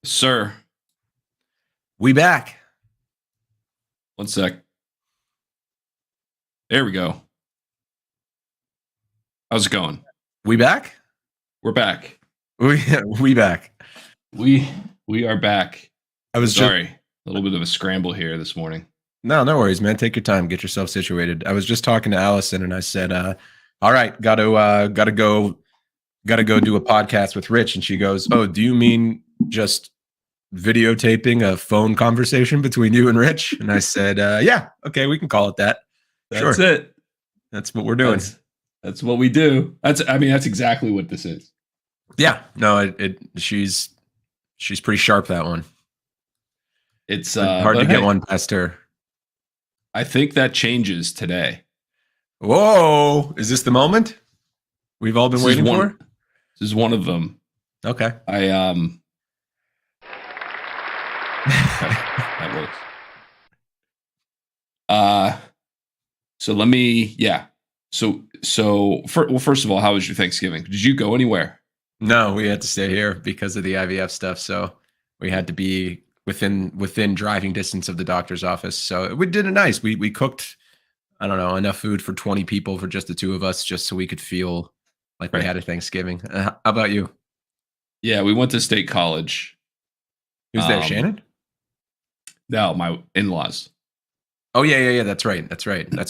Sir, We back. one sec. There we go. How's it going? We back. We're back. We back. We are back. I was Sorry, a little bit of a scramble here this morning. No worries, man. Take your time. Get yourself situated. I was just talking to Allison, and I said, "All right, gotta go do a podcast with Rich." And she goes, "Oh, do you mean just videotaping a phone conversation between you and Rich?" And I said, "Yeah, okay, we can call it that. That's Sure. it. That's what we're doing." That's what we do. That's exactly what this is. Yeah, no, she's pretty sharp, that one. It's hard to get one past her. I think that changes today. Whoa, is this the moment we've all been waiting for? This is one of them. Okay. That works. So let me, first of all, how was your Thanksgiving? Did you go anywhere? No, we had to stay here because of the IVF stuff. So we had to be within driving distance of the doctor's office. So we did it nice. We cooked, I don't know, enough food for 20 people for just the two of us, just so we could feel like we had a Thanksgiving. How about you? Yeah, we went to State College. Who's there, Shannon? No, my in-laws. Oh yeah. That's right. That's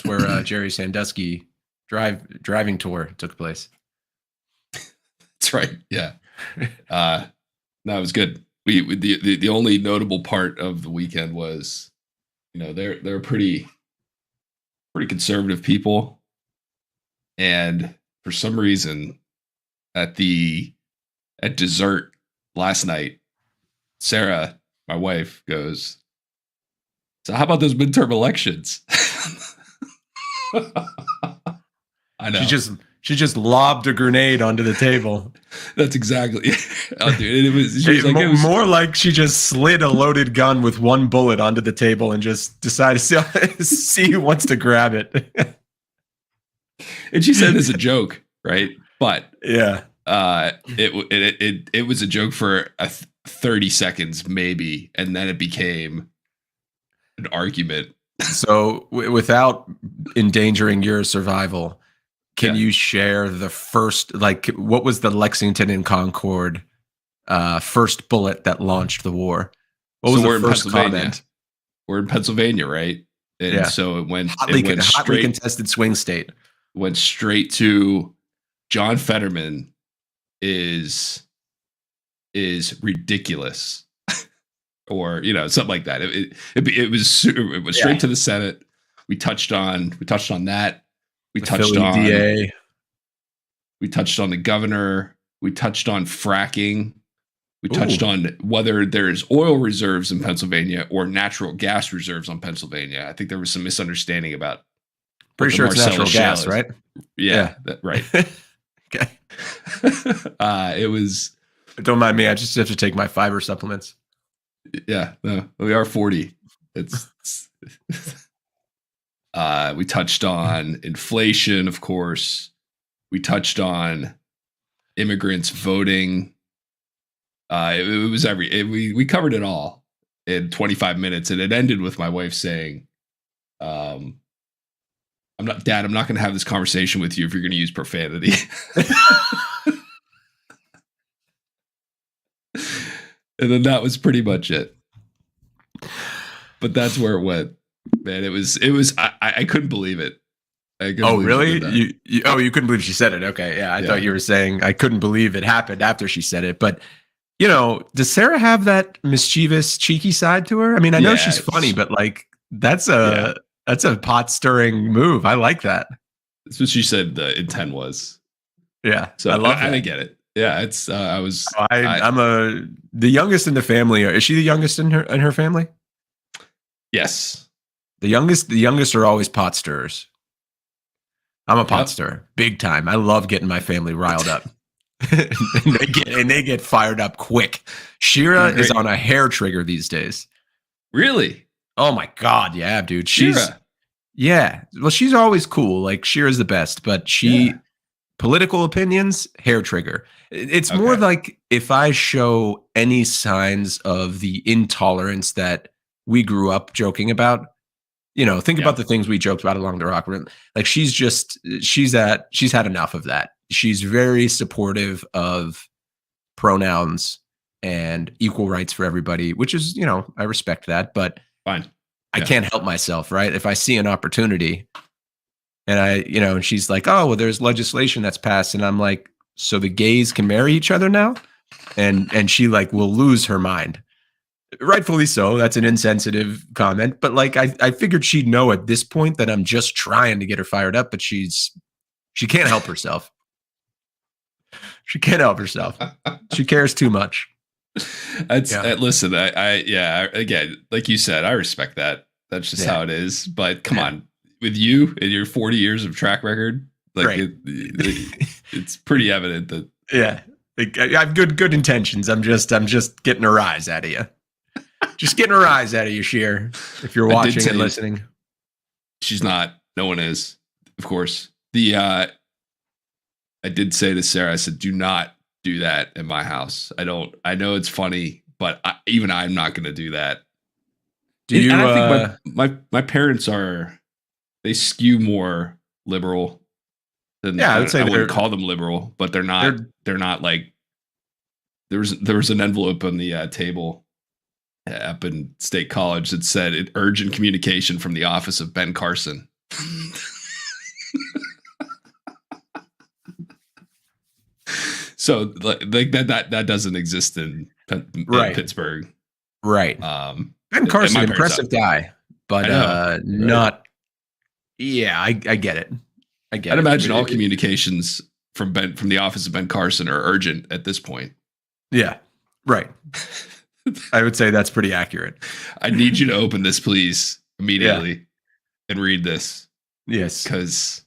where Jerry Sandusky driving tour took place. That's right. Yeah. No, it was good. The only notable part of the weekend was, they're pretty conservative people, and for some reason, at dessert last night, Sarah, my wife, goes, "So how about those midterm elections?" I know. She just lobbed a grenade onto the table. That's exactly. Oh, dude, it was more like she just slid a loaded gun with one bullet onto the table and just decided to see who wants to grab it. And she said it as a joke, right? But yeah, it was a joke for 30 seconds maybe, and then it became an argument. So without endangering your survival, can you share the first, what was the Lexington and Concord first bullet that launched the war? What was the first comment? We're in Pennsylvania, right? And so it went hotly contested swing state. Went straight to John Fetterman is ridiculous, or something like that. It was straight to the Senate. We touched on that. We touched on DA. We touched on the governor. We touched on fracking. We touched on whether there's oil reserves in Pennsylvania or natural gas reserves on Pennsylvania. I think there was some misunderstanding about. Pretty sure it's natural gas, right? Yeah. Right. Okay. It was. Don't mind me. I just have to take my fiber supplements. Yeah. No, we are 40. It's. We touched on inflation, of course. We touched on immigrants voting. It was we covered it all in 25 minutes, and it ended with my wife saying, "I'm not going to have this conversation with you if you're going to use profanity." And then that was pretty much it. But that's where it went. Man, it was. I couldn't believe it. Oh, really? You couldn't believe she said it? Okay, yeah. I thought you were saying I couldn't believe it happened after she said it. But does Sarah have that mischievous, cheeky side to her? I mean, I know she's funny, but that's a pot stirring move. I like that. That's what she said the intent was. Yeah, so I love. I get it. Yeah, it's. I'm the youngest in the family. Is she the youngest in her family? Yes. The youngest are always pot stirrers. I'm a pot stirrer, big time. I love getting my family riled up. and they get fired up quick. Shira is on a hair trigger these days. Really? Oh my God, yeah, dude. Well, she's always cool. Shira's the best, but she Political opinions, hair trigger. It's more like if I show any signs of the intolerance that we grew up joking about, think about the things we joked about along the rock. Like she's had enough of that. She's very supportive of pronouns and equal rights for everybody, which is, I respect that, but fine. I can't help myself, right? If I see an opportunity and and she's like, oh, well, there's legislation that's passed. And I'm like, so the gays can marry each other now? And she like will lose her mind. Rightfully so. That's an insensitive comment. But like, I figured she'd know at this point that I'm just trying to get her fired up, but she can't help herself. She can't help herself. She cares too much. Listen, again, like you said, I respect that. That's just how it is. But come on, with you and your 40 years of track record, like it's pretty evident that I have good intentions. I'm just getting a rise out of you. Just getting a rise out of you, Sheer. If you're watching and listening, she's not. No one is, of course. I did say to Sarah, I said, do not do that in my house. I know it's funny, but I'm not going to do that. I think my parents they skew more liberal than I would say. I wouldn't call them liberal, but they're not like there was an envelope on the table up in State College that said urgent communication from the office of Ben Carson. So like that doesn't exist in Pittsburgh, right? Ben Carson, impressive guy, but not. Yeah, I get it. I'd imagine all communications from the office of Ben Carson are urgent at this point. Yeah, right. I would say that's pretty accurate. I need you to open this, please, immediately, and read this. Yes, because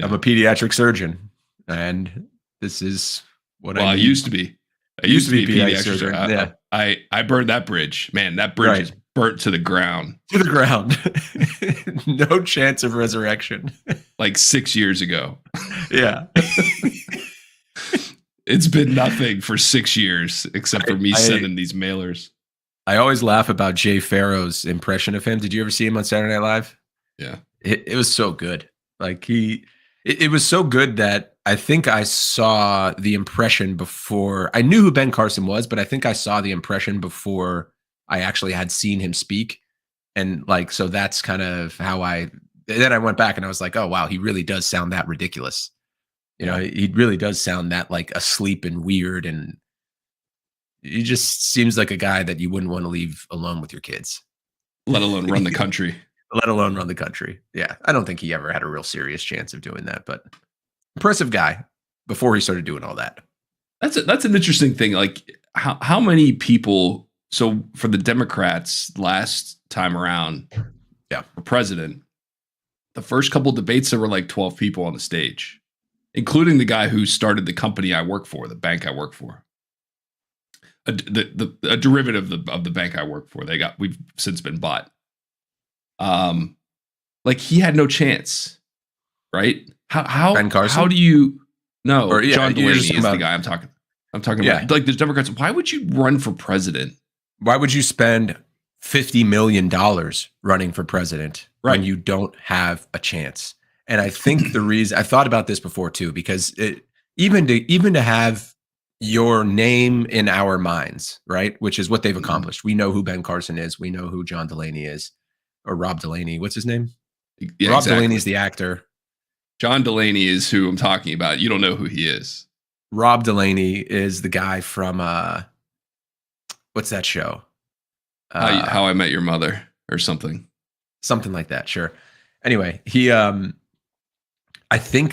I'm a pediatric surgeon, and this is what I used to be. I used to be a pediatric surgeon. Yeah, I burned that bridge. Man, that bridge is burnt to the ground. To the ground. No chance of resurrection. Like 6 years ago. Yeah. It's been nothing for 6 years except for me sending these mailers. I always laugh about Jay Farrow's impression of him. Did you ever see him on Saturday Night Live? Yeah. It was so good. Like it was so good that I think I saw the impression before. I knew who Ben Carson was, but I think I saw the impression before I actually had seen him speak. And like, so that's kind of how then I went back and I was like, oh, wow, he really does sound that ridiculous. He really does sound that like asleep and weird. And he just seems like a guy that you wouldn't want to leave alone with your kids. Let alone run the country. Let alone run the country. Yeah. I don't think he ever had a real serious chance of doing that, but impressive guy before he started doing all that. That's an interesting thing. Like how many people, so for the Democrats last time around for president, the first couple of debates, there were like 12 people on the stage, including the guy who started the company I work for, the bank I work for. A derivative of the bank I work for. We've since been bought. Like he had no chance, right? How Ben Carson? How do you no? Or, John Delaney is the guy I'm talking about. Like the Democrats. Why would you run for president? Why would you spend $50 million running for president when you don't have a chance? And I think the reason I've thought about this before too, because even to have your name in our minds, right? Which is what they've accomplished. We know who Ben Carson is. We know who John Delaney is, or Rob Delaney. What's his name? Yeah, Rob Delaney is the actor. John Delaney is who I'm talking about. You don't know who he is. Rob Delaney is the guy from what's that show? How I Met Your Mother or something. Something like that, sure. Anyway, he I think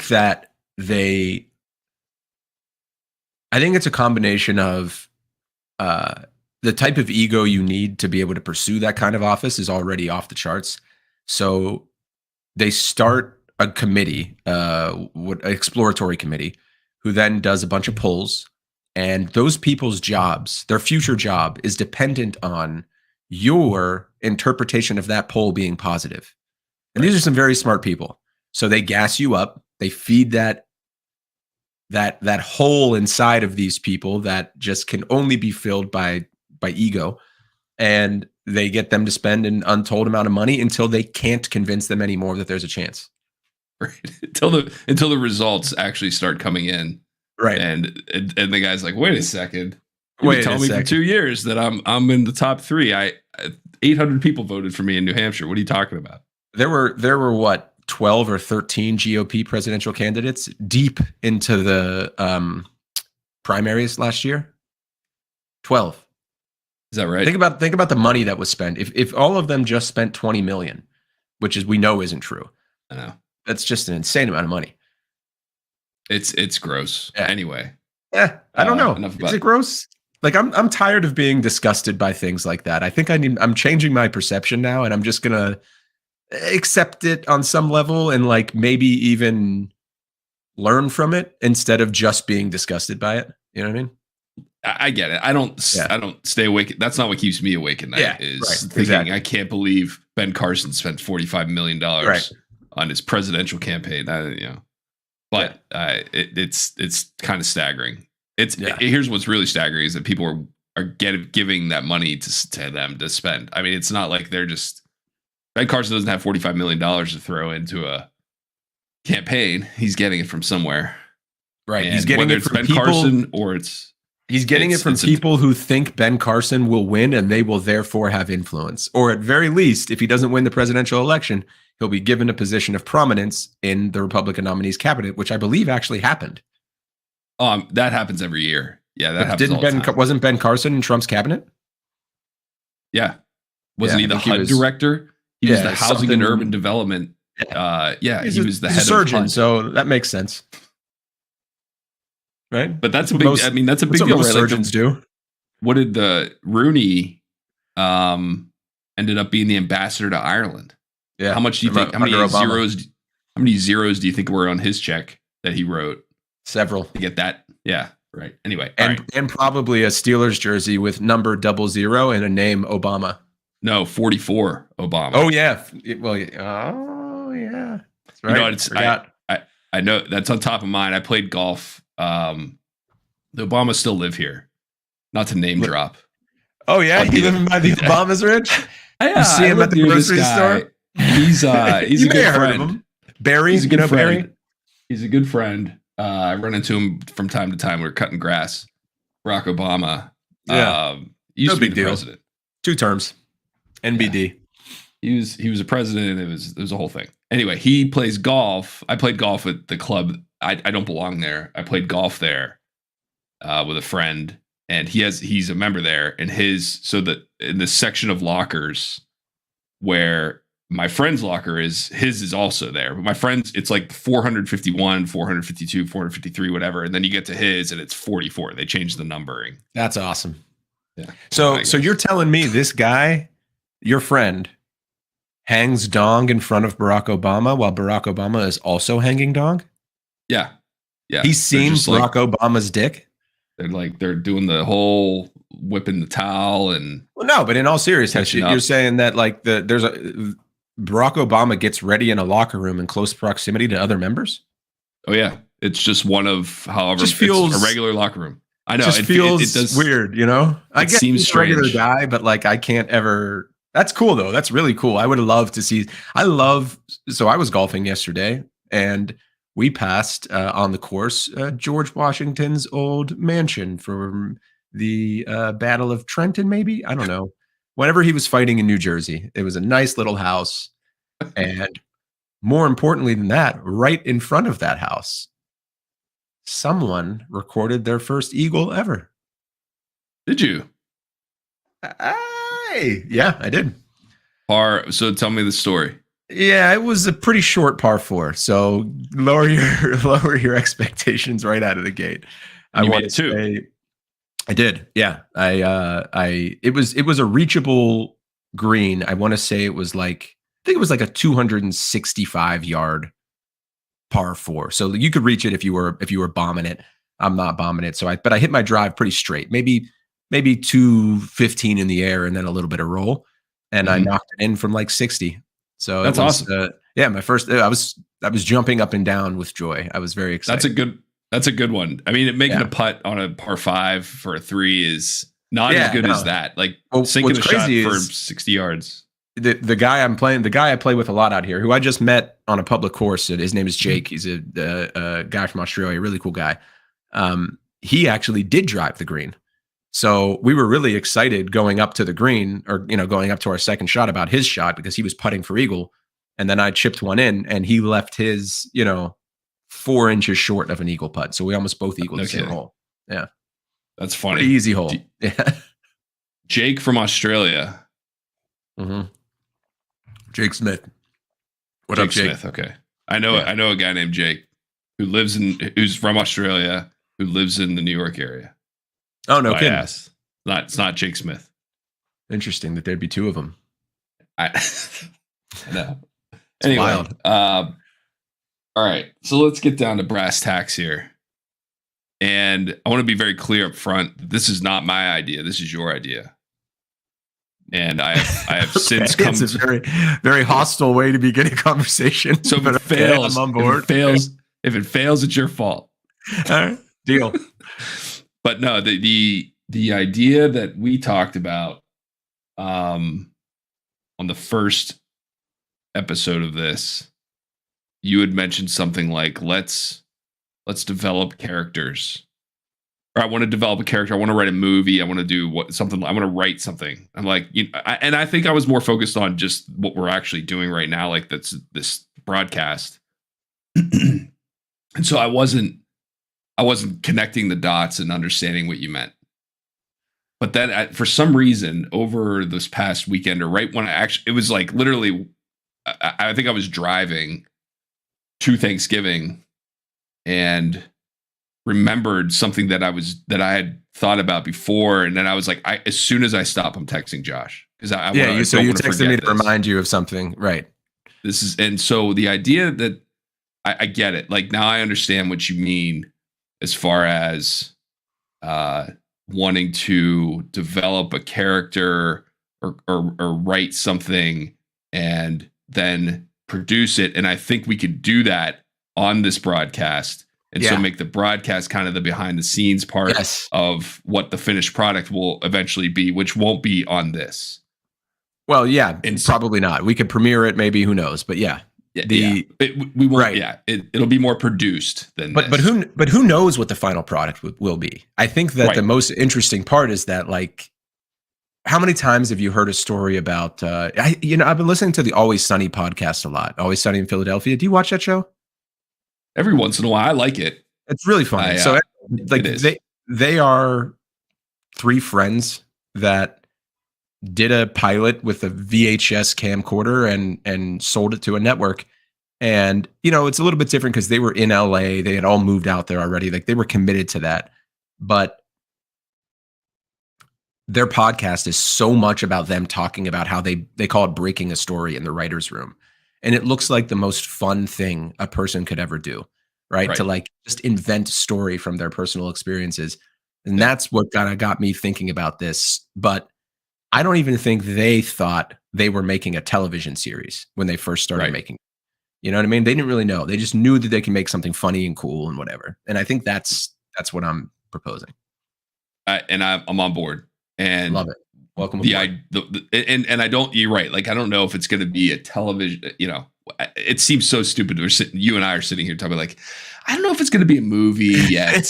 it's a combination of the type of ego you need to be able to pursue that kind of office is already off the charts. So they start a committee, an exploratory committee, who then does a bunch of polls, and those people's jobs, their future job, is dependent on your interpretation of that poll being positive. And these are some very smart people. So they gas you up, they feed that that hole inside of these people that just can only be filled by ego, and they get them to spend an untold amount of money until they can't convince them anymore that there's a chance. Right. Until the results actually start coming in. Right. And the guy's like, wait a second. You've been telling me for 2 years that I'm in the top 3. 800 people voted for me in New Hampshire. What are you talking about? There were what, 12 or 13 GOP presidential candidates deep into the primaries last year. 12. Is that right? Think about the money that was spent. If all of them just spent 20 million, which is we know isn't true. I know. That's just an insane amount of money. It's gross. Yeah. Anyway. Yeah, I don't know. Is it gross? Like I'm tired of being disgusted by things like that. I think I'm changing my perception now, and I'm just gonna accept it on some level and like maybe even learn from it instead of just being disgusted by it. You know what I mean? I get it. I don't stay awake. That's not what keeps me awake at night. Thinking exactly. I can't believe Ben Carson spent $45 million on his presidential campaign. But it's kind of staggering. Here's what's really staggering is that people are giving that money to them to spend. I mean, it's not like they're just Ben Carson doesn't have $45 million to throw into a campaign. He's getting it from somewhere, right? And he's getting it from Ben Carson or he's getting it from people who think Ben Carson will win and they will therefore have influence, or at very least, if he doesn't win the presidential election, he'll be given a position of prominence in the Republican nominee's cabinet, which I believe actually happened. That happens every year. Yeah, that happens. Wasn't Ben Carson in Trump's cabinet? Yeah. Wasn't he the HUD director? He was the Housing and Urban Development. He was the head surgeon, of HUD. So that makes sense. Right? But that's a big deal. Most surgeons do. What did the Rooney ended up being the ambassador to Ireland? Yeah. How much do you think? How many zeros do you think were on his check that he wrote? Several. To get that? Yeah. Right. Anyway. And probably a Steelers jersey with number 00 and a name Obama. No, 44 Obama. Oh yeah. Well. Oh yeah. That's right. I know that's on top of mine. I played golf. The Obamas still live here. Not to name drop. Oh yeah, you live by the Obamas, Rich? You see him at the grocery store. He's a good friend. Barry, he's a good friend. Barry? He's a good friend. I run into him from time to time. We were cutting grass. Barack Obama. Yeah. Used to be the president. 2 terms. NBD. Yeah. He was a president. It was a whole thing. Anyway, he plays golf. I played golf at the club. I don't belong there. I played golf there with a friend, and he's a member there. And in the section of lockers where my friend's locker is also there. But my friend's, it's like 451, 452, 453, whatever. And then you get to his and it's 44. They changed the numbering. That's awesome. Yeah. So you're telling me this guy, your friend, hangs dong in front of Barack Obama while Barack Obama is also hanging dong? Yeah. Yeah. He's seen Barack Obama's dick? They're doing the whole whipping the towel and. Well, no, but in all seriousness, you're saying that like Barack Obama gets ready in a locker room in close proximity to other members? Oh yeah, it's just one of however just feels it's a regular locker room. I know it feels it does, weird, you know. I guess seems strange. Regular guy, but like I can't ever. That's cool though. That's really cool. I would love to see. So I was golfing yesterday, and we passed on the course George Washington's old mansion from the Battle of Trenton. Maybe I don't know. Whenever he was fighting in New Jersey, it was a nice little house. And more importantly than that, right in front of that house, someone recorded their first eagle ever. Did you? Yeah, I did. So tell me the story. Yeah, it was a pretty short par 4. So lower your expectations right out of the gate. I wanted to. I did. Yeah. It was a reachable green. I want to say it was like a 265 yard par 4. So you could reach it if you were bombing it. I'm not bombing it. But I hit my drive pretty straight, maybe 215 in the air and then a little bit of roll. And I knocked it in from like 60. So that's awesome. Yeah. My first, I was jumping up and down with joy. I was very excited. That's a good one. I mean, making a putt on a par 5 for a 3 is not as good as that. Like sinking a shot for 60 yards. The guy I'm playing, the guy I play with a lot out here, who I just met on a public course, his name is Jake. He's a guy from Australia, really cool guy. He actually did drive the green. So we were really excited going up to the green, or going up to our second shot about his shot, because he was putting for eagle. And then I chipped one in, and he left his, 4 inches short of an eagle putt. So we almost both equaled the same hole. Yeah. That's funny. Pretty easy hole. Yeah. Jake from Australia. Mm-hmm. Jake Smith. What up, Jake? Smith. Okay. I know a guy named Jake who's from Australia, who lives in the New York area. Oh, no kidding. It's not Jake Smith. Interesting that there'd be 2 of them. No. Anyway, wild. All right, so let's get down to brass tacks here. And I want to be very clear up front. This is not my idea. This is your idea. And I have okay. Since come to... It's a very, very hostile way to begin a conversation. So if it fails, I'm on board. If it fails, it's your fault. All right, deal. But no, the idea that we talked about on the first episode of this, you had mentioned something like, let's develop characters. Or I want to develop a character. I want to write a movie. I want to do something. I want to write something. I'm like, and I think I was more focused on just what we're actually doing right now, like that's this broadcast. And so I wasn't connecting the dots and understanding what you meant. But then for some reason, over this past weekend, or right when it was like literally, I think I was driving to Thanksgiving and remembered something that I had thought about before, and then I was like, as soon as I stop, I'm texting Josh, because you texted me to remind you of something, right? And so the idea that I get it, like now I understand what you mean as far as wanting to develop a character or write something and then produce it, and I think we could do that on this broadcast. And so make the broadcast kind of the behind the scenes part of what the finished product will eventually be, which won't be on this. Well, yeah, and probably not. We could premiere it, maybe, who knows? But we won't. Right. Yeah, it'll be more produced than. But who knows what the final product will be? I think that the most interesting part is that, like, how many times have you heard a story about? I've been listening to the Always Sunny podcast a lot. Always Sunny in Philadelphia. Do you watch that show? Every once in a while, I like it. It's really funny. So, like, they are 3 friends that did a pilot with a VHS camcorder and sold it to a network. And it's a little bit different because they were in LA. They had all moved out there already. Like, they were committed to that. But their podcast is so much about them talking about how they call it breaking a story in the writer's room. And it looks like the most fun thing a person could ever do, right? To like just invent a story from their personal experiences. And that's what kind of got me thinking about this. But I don't even think they thought they were making a television series when they first started making it. You know what I mean? They didn't really know. They just knew that they can make something funny and cool and whatever. And I think that's what I'm proposing. And I'm on board. And love it. Welcome. And I don't. You're right. Like, I don't know if it's going to be a television. It seems so stupid. You and I are sitting here talking like, I don't know if it's going to be a movie yet.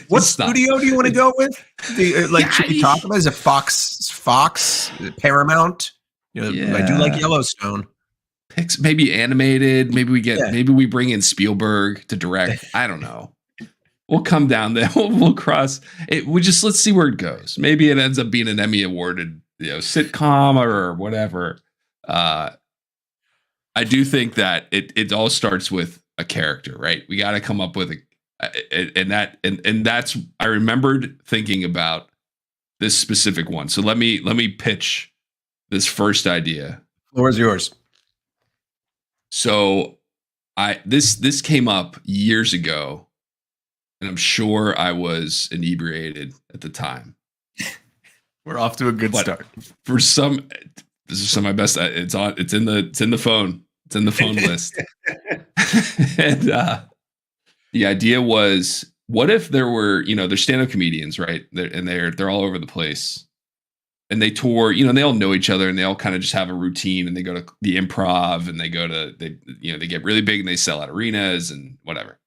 What studio do you want to go with? Should we talk about? Is it Fox, Paramount? I do like Yellowstone. Maybe animated. Maybe we bring in Spielberg to direct. I don't know. We'll come down there. We'll cross it. Let's see where it goes. Maybe it ends up being an Emmy awarded, sitcom or whatever. I do think that it all starts with a character, right? We got to come up with and that's, I remembered thinking about this specific one. So let me pitch this first idea. Floor is yours. So this came up years ago. And I'm sure I was inebriated at the time. We're off to a good start. This is some of my best. It's in the phone. It's in the phone list. And The idea was, what if there were, they're stand-up comedians, right? They're all over the place. And they tour, they all know each other and they all kind of just have a routine, and they go to the Improv and they get really big and they sell out arenas and whatever.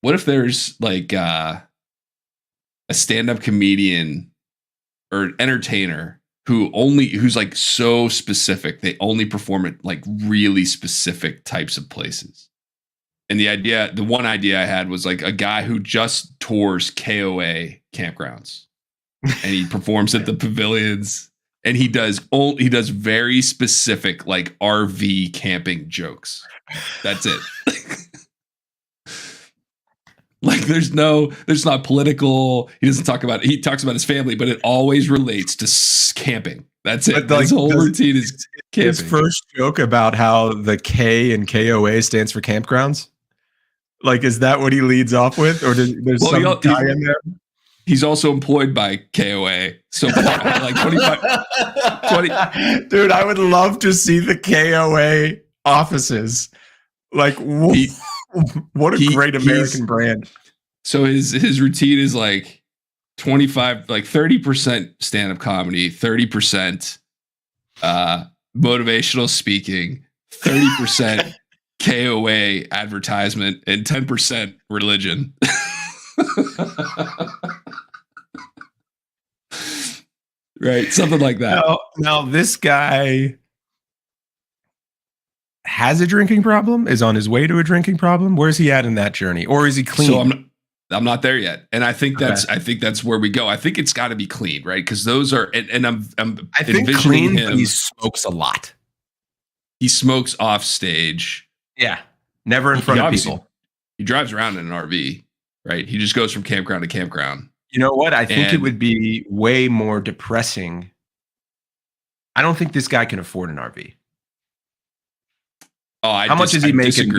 What if there's like a stand-up comedian or entertainer who's like so specific, they only perform at like really specific types of places? And the one idea I had was like a guy who just tours KOA campgrounds. And he performs at the pavilions, and he does very specific like RV camping jokes. That's it. Like there's not political. He talks about his family, but it always relates to camping. That's it. His whole routine is camping. His first joke about how the K in KOA stands for campgrounds. Like, is that what he leads off with, or there's some guy in there? He's also employed by KOA. So like 20. Dude, I would love to see the KOA offices. Like, what a great American brand. So his routine is like 30% stand-up comedy, 30% motivational speaking, 30% KOA advertisement, and 10% religion. Right, something like that. Now this guy has a drinking problem, is on his way to a drinking problem. Where's he at in that journey? Or is he clean? So I'm not there yet. And I think that's where we go. I think it's got to be clean, right? Because those are, and I think clean, but he smokes a lot. He smokes off stage. Yeah. Never in front of people. He drives around in an RV, right? He just goes from campground to campground. You know what? I think it would be way more depressing. I don't think this guy can afford an RV. How much is he making?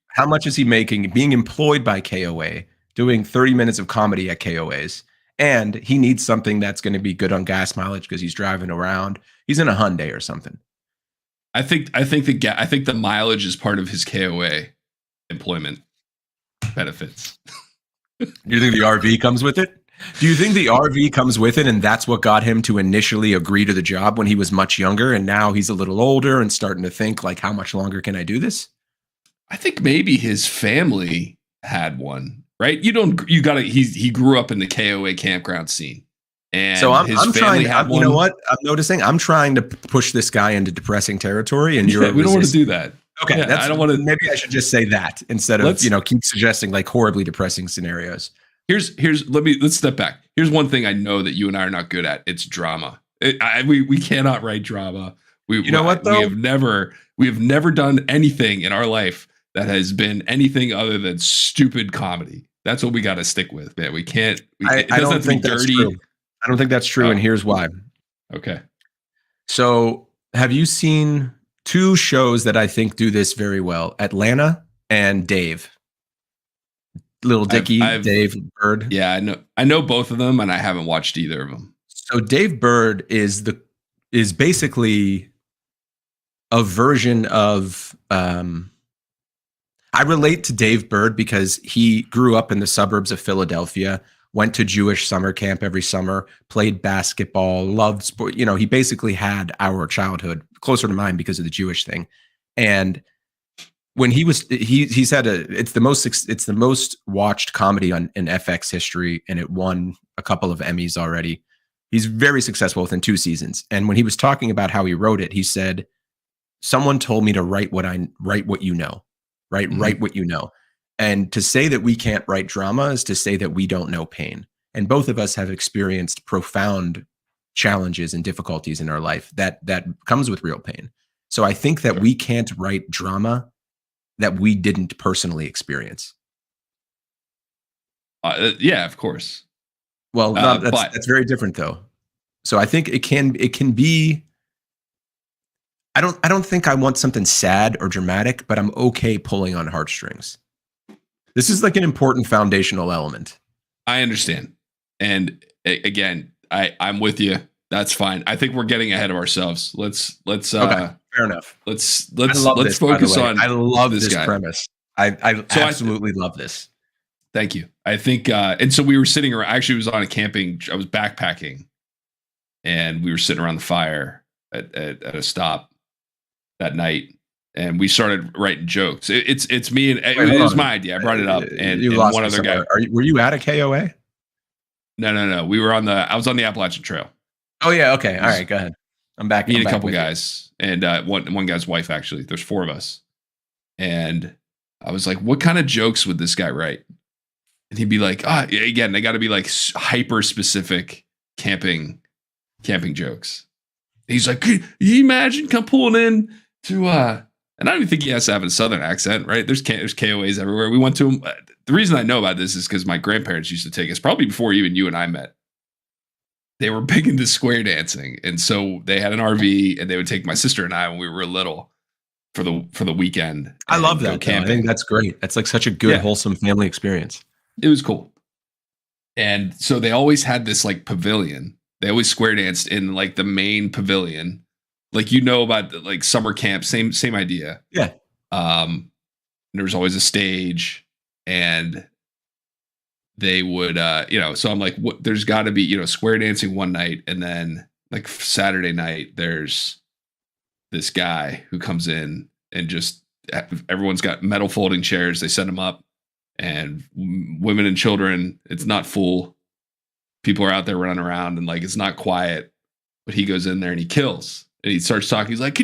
How much is he making being employed by KOA, doing 30 minutes of comedy at KOAs? And he needs something that's going to be good on gas mileage because he's driving around. He's in a Hyundai or something. I think the mileage is part of his KOA employment benefits. Do you think the RV comes with it? Do you think the RV comes with it, and that's what got him to initially agree to the job when he was much younger, and now he's a little older and starting to think, like, how much longer can I do this? I think maybe his family had one, right? He grew up in the KOA campground scene. And so I'm trying to, you know what? I'm noticing I'm trying to push this guy into depressing territory, and we don't want to do that. Okay, I don't want to. Maybe I should just say that instead of keep suggesting like horribly depressing scenarios. Let's step back. Here's one thing I know that you and I are not good at. It's drama. We cannot write drama. What though? We have never done anything in our life that has been anything other than stupid comedy. That's what we got to stick with, man. We can't. I don't think that's true. I don't think that's true, and here's why. Okay. So, have you seen two shows that I think do this very well? Atlanta and Dave. Little Dicky, Dave Bird. Yeah, I know both of them, and I haven't watched either of them. So Dave Bird is basically a version of. I relate to Dave Bird because he grew up in the suburbs of Philadelphia, went to Jewish summer camp every summer, played basketball, loved sport. He basically had our childhood closer to mine because of the Jewish thing, and. When he's had it's the most watched comedy in FX history, and it won a couple of Emmys already. He's very successful within 2 seasons. And when he was talking about how he wrote it, he said, "Someone told me to write what you know, right? Mm-hmm. Write what you know." And to say that we can't write drama is to say that we don't know pain. And both of us have experienced profound challenges and difficulties in our life that comes with real pain. So I think that we can't write drama that we didn't personally experience. Yeah, of course. Well, that's very different though. So I think it can be. I don't think I want something sad or dramatic, but I'm okay pulling on heartstrings. This is like an important foundational element. I understand. And again, I'm with you. That's fine. I think we're getting ahead of ourselves. Let's okay, fair enough. Let's focus on. I love this premise. I absolutely love this. Thank you. I think, and so we were sitting around. Actually, it was on I was backpacking, and we were sitting around the fire at a stop that night, and we started writing jokes. It's me and it was my idea. I brought it up, and one other guy. Were you at a KOA? No. We were I was on the Appalachian Trail. Oh yeah. Okay. All right. Go ahead. I'm back. Me and a couple guys, and one guy's wife. Actually, there's 4 of us, and I was like, "What kind of jokes would this guy write?" And he'd be like, again, they got to be like hyper specific camping jokes. And he's like, "Can you imagine come pulling in to and I don't even think he has to have a Southern accent, right? There's KOAs everywhere. We went to them. The reason I know about this is because my grandparents used to take us, probably before even you and I met. They were big into square dancing, and so they had an RV, and they would take my sister and I when we were little for the weekend. I love that. I think that's great. That's like such a good, wholesome family experience. It was cool. And so they always had this like pavilion. They always square danced in like the main pavilion, like about like summer camp. Same idea. Yeah. There was always a stage, and they would, so I'm like, what? There's got to be, square dancing one night, and then like Saturday night, there's this guy who comes in and just everyone's got metal folding chairs. They set them up, and women and children. It's not full. People are out there running around, and like it's not quiet. But he goes in there and he kills, and he starts talking. He's like,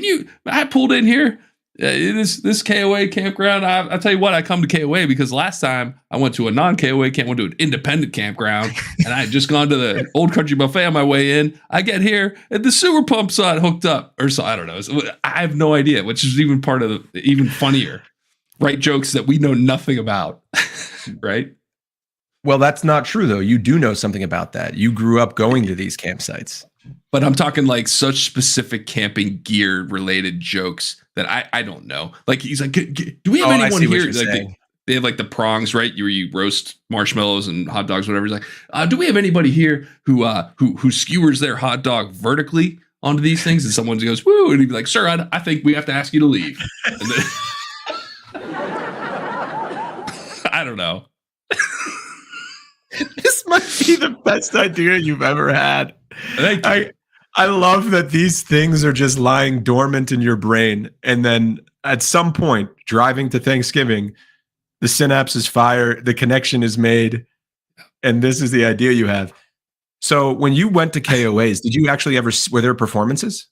I pulled in here. This KOA campground. I'll tell you what, I come to KOA because last time I went to a non-KOA camp, went to an independent campground, and I had just gone to the Old Country Buffet on my way in. I get here and the sewer pump's not hooked up, or so I don't know. I have no idea, which is even part of even funnier. Write jokes that we know nothing about, right? Well, that's not true though. You do know something about that. You grew up going to these campsites. But I'm talking like such specific camping gear related jokes that I don't know. Like he's like, do we have anyone here? Like they have like the prongs, right? You roast marshmallows and hot dogs, whatever. He's like, do we have anybody here who skewers their hot dog vertically onto these things? And someone goes, woo, and he'd be like, sir, I think we have to ask you to leave. And then, I don't know. This might be the best idea you've ever had. I love that these things are just lying dormant in your brain. And then at some point, driving to Thanksgiving, the synapses fire, the connection is made. And this is the idea you have. So when you went to KOAs, did you actually were there performances?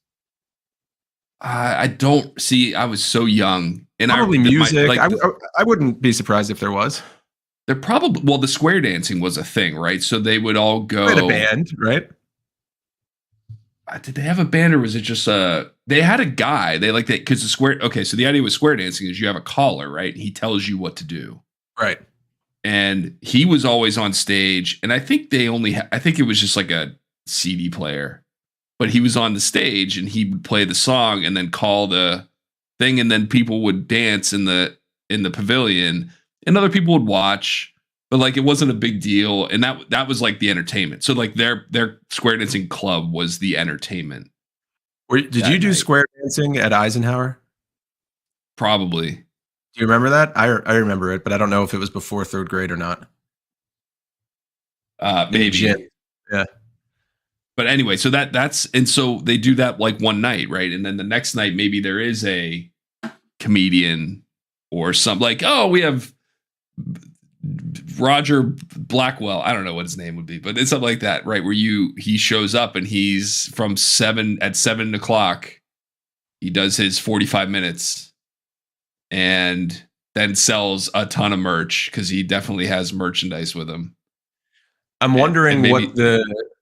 I don't see. I was so young. And probably music. I wouldn't be surprised if there was. They're probably, the square dancing was a thing, right? So they would all go. They had a band, right? Did they have a band, or was it just they had a guy? They like that because the square. Okay, so the idea with square dancing is you have a caller, right? He tells you what to do, right? And he was always on stage, and I think they only. I think it was just like a CD player, but he was on the stage and he would play the song and then call the thing, and then people would dance in the pavilion, and other people would watch. But like it wasn't a big deal, and that was like the entertainment. So like their square dancing club was the entertainment. Did you do square dancing at Eisenhower? Probably. Do you remember that? I remember it, but I don't know if it was before 3rd grade or not. Maybe. Yeah. But anyway, so that's and so they do that like one night, right? And then the next night maybe there is a comedian or something like, we have Roger Blackwell. I don't know what his name would be, but it's something like that, right? Where he shows up and he's from 7 o'clock. He does his 45 minutes and then sells a ton of merch because he definitely has merchandise with him. I'm wondering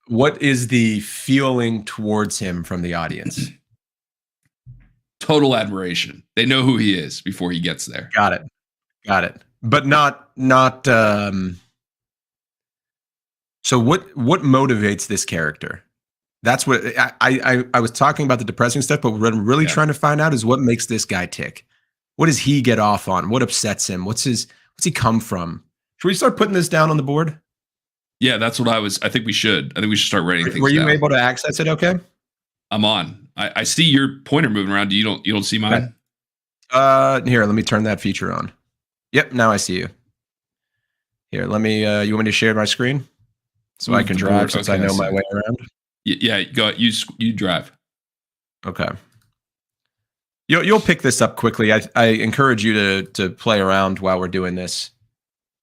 what is the feeling towards him from the audience? Total admiration. They know who he is before he gets there. Got it. But not. So what motivates this character? That's what I was talking about, the depressing stuff, but what I'm really trying to find out is what makes this guy tick. What does he get off on? What upsets him? What's he come from? Should we start putting this down on the board? Yeah, that's what I think we should. I think we should start writing things down. Were you able to access it okay? I'm on. I see your pointer moving around. You don't see mine? Here, let me turn that feature on. Yep, now I see you. Here, let me. You want me to share my screen so I can drive since I know my way around? Yeah, go. You drive. Okay. You'll pick this up quickly. I encourage you to play around while we're doing this,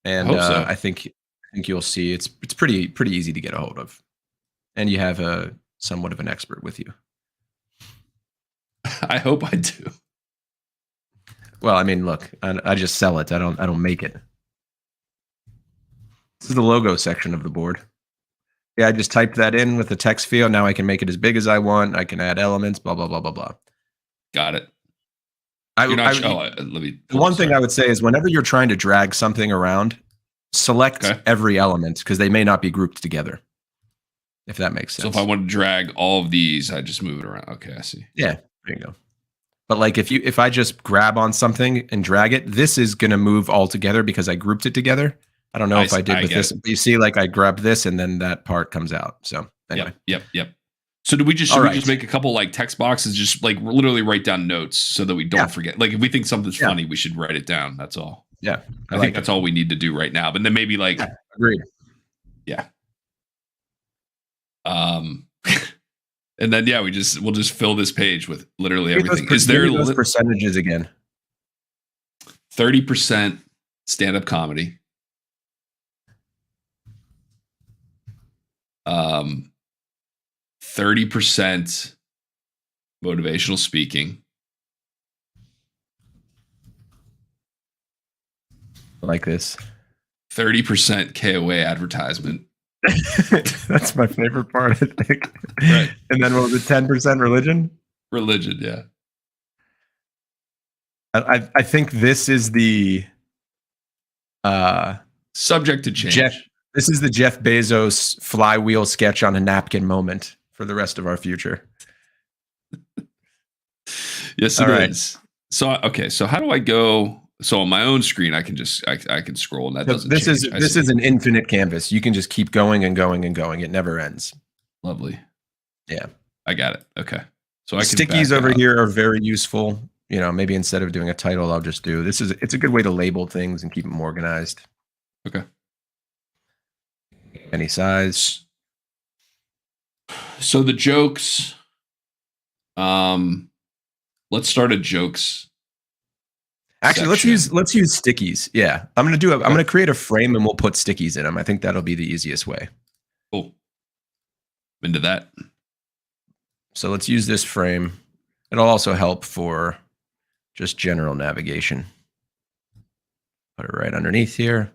and I think you'll see it's pretty easy to get a hold of, and you have a somewhat of an expert with you. I hope I do. Well, I mean, look, I just sell it. I don't make it. This is the logo section of the board. Yeah, I just typed that in with the text field. Now I can make it as big as I want. I can add elements. Blah blah blah blah blah. Got it. The one thing I would say is whenever you're trying to drag something around, select every element because they may not be grouped together. If that makes sense. So if I want to drag all of these, I just move it around. Okay, I see. Yeah, there you go. But like if I just grab on something and drag it, this is going to move all together because I grouped it together. I don't know if I did with this. You see, like I grabbed this and then that part comes out. So anyway. Yep. So do we just we just make a couple like text boxes, just like literally write down notes so that we don't forget? Like if we think something's funny, we should write it down. That's all. Yeah. I think that's all we need to do right now. But then maybe like agreed. Yeah. And then we'll just fill this page with literally everything. Is there those percentages again? 30% stand-up comedy. 30% motivational speaking. Like this. 30% KOA advertisement. That's my favorite part, I think. Right. And then what was it, 10% religion? Religion, yeah. I think this is the subject to change. This is the Jeff Bezos flywheel sketch on a napkin moment for the rest of our future. Yes, it is. So so how do I go? So on my own screen, I can just I can scroll, and that doesn't. This is an infinite canvas. You can just keep going and going and going. It never ends. Lovely. Yeah, I got it. Okay, so stickies over here are very useful. You know, maybe instead of doing a title, I'll just do this. It's a good way to label things and keep them organized. Okay. Any size. So the jokes. Let's start a jokes. Actually, section. let's use stickies. Yeah, I'm gonna create a frame and we'll put stickies in them. I think that'll be the easiest way. Cool. Into that. So let's use this frame. It'll also help for just general navigation. Put it right underneath here.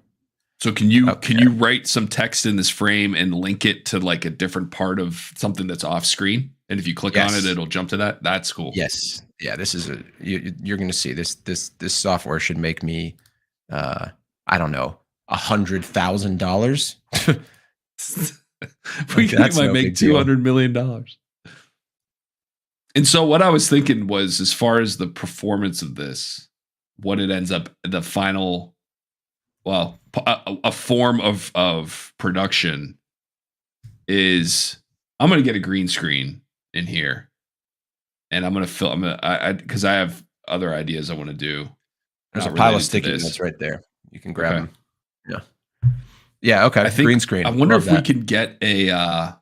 So can you write some text in this frame and link it to like a different part of something that's off screen? And if you click on it, it'll jump to that. That's cool. Yes. Yeah. This is you're going to see this software should make me, I don't know, $100,000. We might make $200 million. And so what I was thinking was, as far as the performance of this, what it ends up, the final, well, a form of production is, I'm going to get a green screen in here, and I'm going to fill. Because I have other ideas I want to do. There's a pile of sticky notes right there. You can grab them. Yeah. Yeah. Okay. I think green screen. I wonder if we can get a,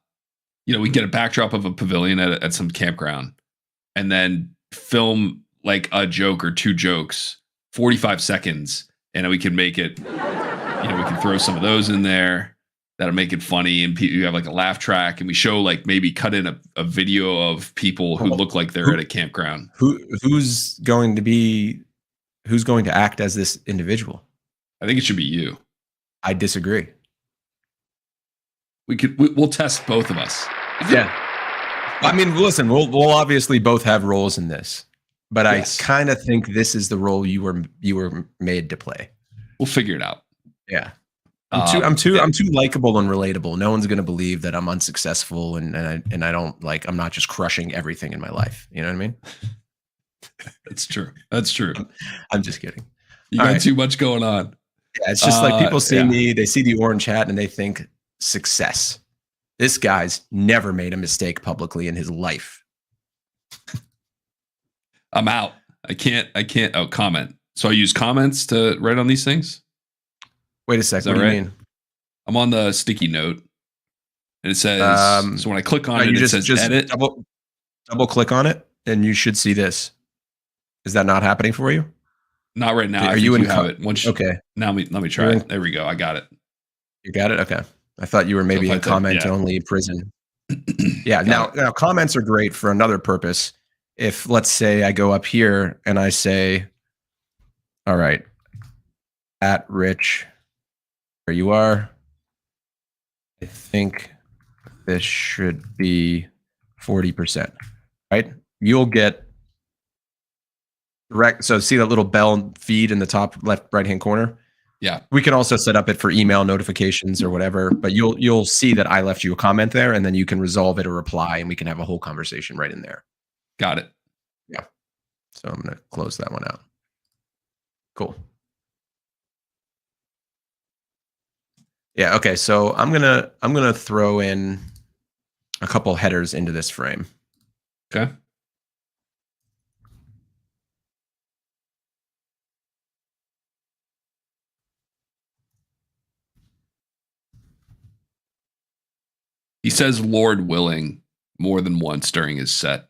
we can get a backdrop of a pavilion at some campground, and then film like a joke or two jokes, 45 seconds, and we can make it. We can throw some of those in there. That'll make it funny, and you have like a laugh track, and we show like maybe cut in a video of people who look like they're at a campground. Who's going to act as this individual? I think it should be you. I disagree. We'll test both of us. Yeah. I mean, listen, we'll obviously both have roles in this, but yes. I kind of think this is the role you were made to play. We'll figure it out. Yeah. I'm too likable and relatable. No one's going to believe that I'm unsuccessful and I don't I'm not just crushing everything in my life. You know what I mean? That's true. That's true. I'm just kidding. You got too much going on. Yeah, it's just like people see me, they see the orange hat and they think success. This guy's never made a mistake publicly in his life. I'm out. I can't comment. So I use comments to write on these things? Wait a sec. What do you mean? I'm on the sticky note, and it says. So when I click on it, it says edit. Double click on it, and you should see this. Is that not happening for you? Not right now. Are you in? Have it. Okay. Now let me try it. There we go. I got it. You got it. Okay. I thought you were maybe in comment only prison. Yeah. Now comments are great for another purpose. If let's say I go up here and I say, all right, at Rich, there you are. I think this should be 40%, right? You'll get direct. So see that little bell feed in the top left right-hand corner? Yeah. We can also set up it for email notifications or whatever, but you'll see that I left you a comment there, and then you can resolve it or reply, and we can have a whole conversation right in there. Got it. Yeah. So I'm going to close that one out. Cool. Yeah. Okay. So I'm gonna throw in a couple headers into this frame. Okay. He says "Lord willing" more than once during his set.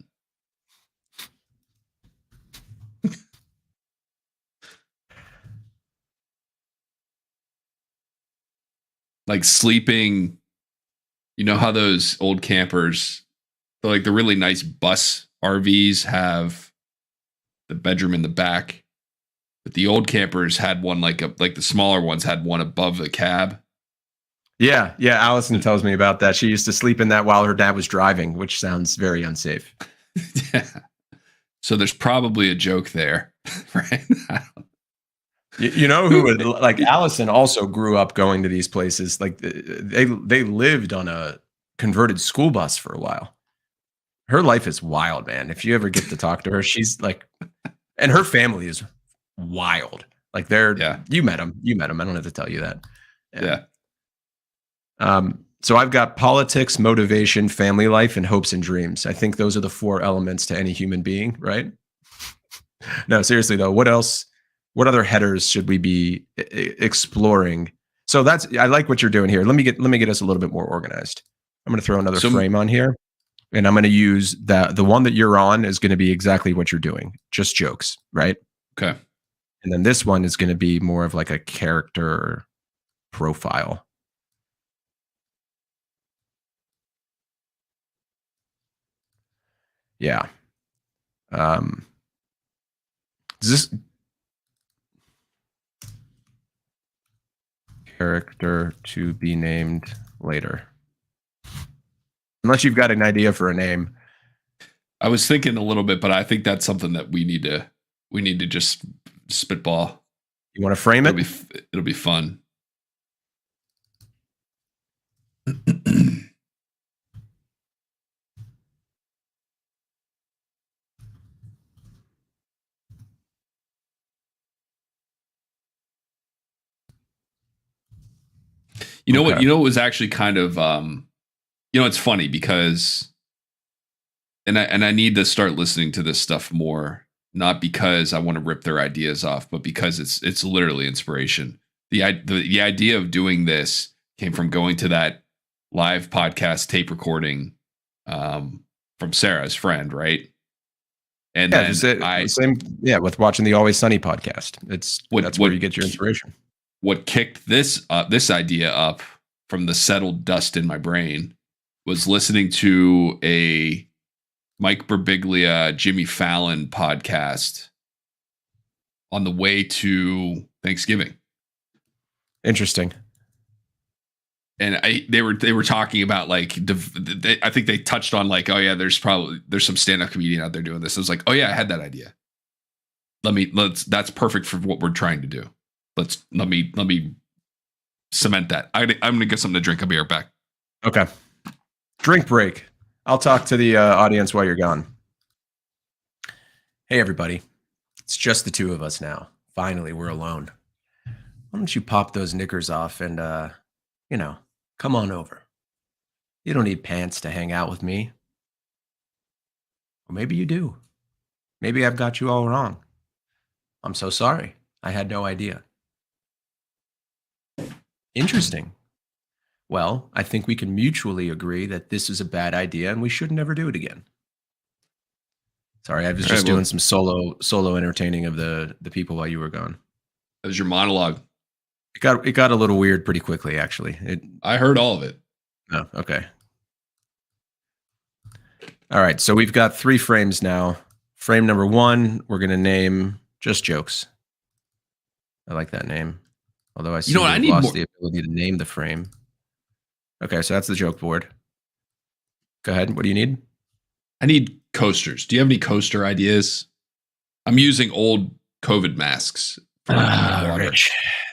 Like sleeping, you know how those old campers, like the really nice bus RVs, have the bedroom in the back, but the old campers had one like the smaller ones had one above the cab. Yeah, Allison tells me about that. She used to sleep in that while her dad was driving, which sounds very unsafe. Yeah. So there's probably a joke there, right? You know who would, like Allison also grew up going to these places. Like they lived on a converted school bus for a while. Her life is wild, man. If you ever get to talk to her, she's like, and her family is wild. Like you met them. I don't have to tell you that. Yeah. So I've got politics, motivation, family life, and hopes and dreams. I think those are the 4 elements to any human being, right? No, seriously though, what else? What other headers should we be exploring? So I like what you're doing here. Let me get us a little bit more organized. I'm going to throw another frame on here, and I'm going to use the one that you're on is going to be exactly what you're doing, just jokes, right? Okay. And then this one is going to be more of like a character profile. Yeah. This character to be named later. Unless you've got an idea for a name. I was thinking a little bit, but I think that's something that we need to just spitball. You want to frame it? It'll be fun. You know what? You know what was actually kind of it's funny because and I need to start listening to this stuff more, not because I want to rip their ideas off, but because it's literally inspiration. The idea of doing this came from going to that live podcast tape recording from Sarah's friend, right? And then with watching the Always Sunny podcast. That's where you get your inspiration. What kicked this idea up from the settled dust in my brain was listening to a Mike Birbiglia, Jimmy Fallon podcast on the way to Thanksgiving. Interesting. And they were talking about like I think they touched on like, oh yeah, there's some stand-up comedian out there doing this. I was like, oh yeah, I had that idea. That's perfect for what we're trying to do. Let me cement that. I'm gonna get something to drink. I'll be right back. Okay. Drink break. I'll talk to the audience while you're gone. Hey everybody. It's just the 2 of us now. Finally, we're alone. Why don't you pop those knickers off and come on over. You don't need pants to hang out with me. Or maybe you do. Maybe I've got you all wrong. I'm so sorry. I had no idea. Interesting. Well, I think we can mutually agree that this is a bad idea and we should never do it again. Sorry, I was just doing some solo entertaining of the people while you were gone. That was your monologue. It got a little weird pretty quickly, actually. I heard all of it. Oh, okay. All right, so we've got 3 frames now. Frame number 1, we're going to name Just Jokes. I like that name. Although I lost the ability to name the frame. Okay, so that's the joke board. Go ahead. What do you need? I need coasters. Do you have any coaster ideas? I'm using old COVID masks. Rich.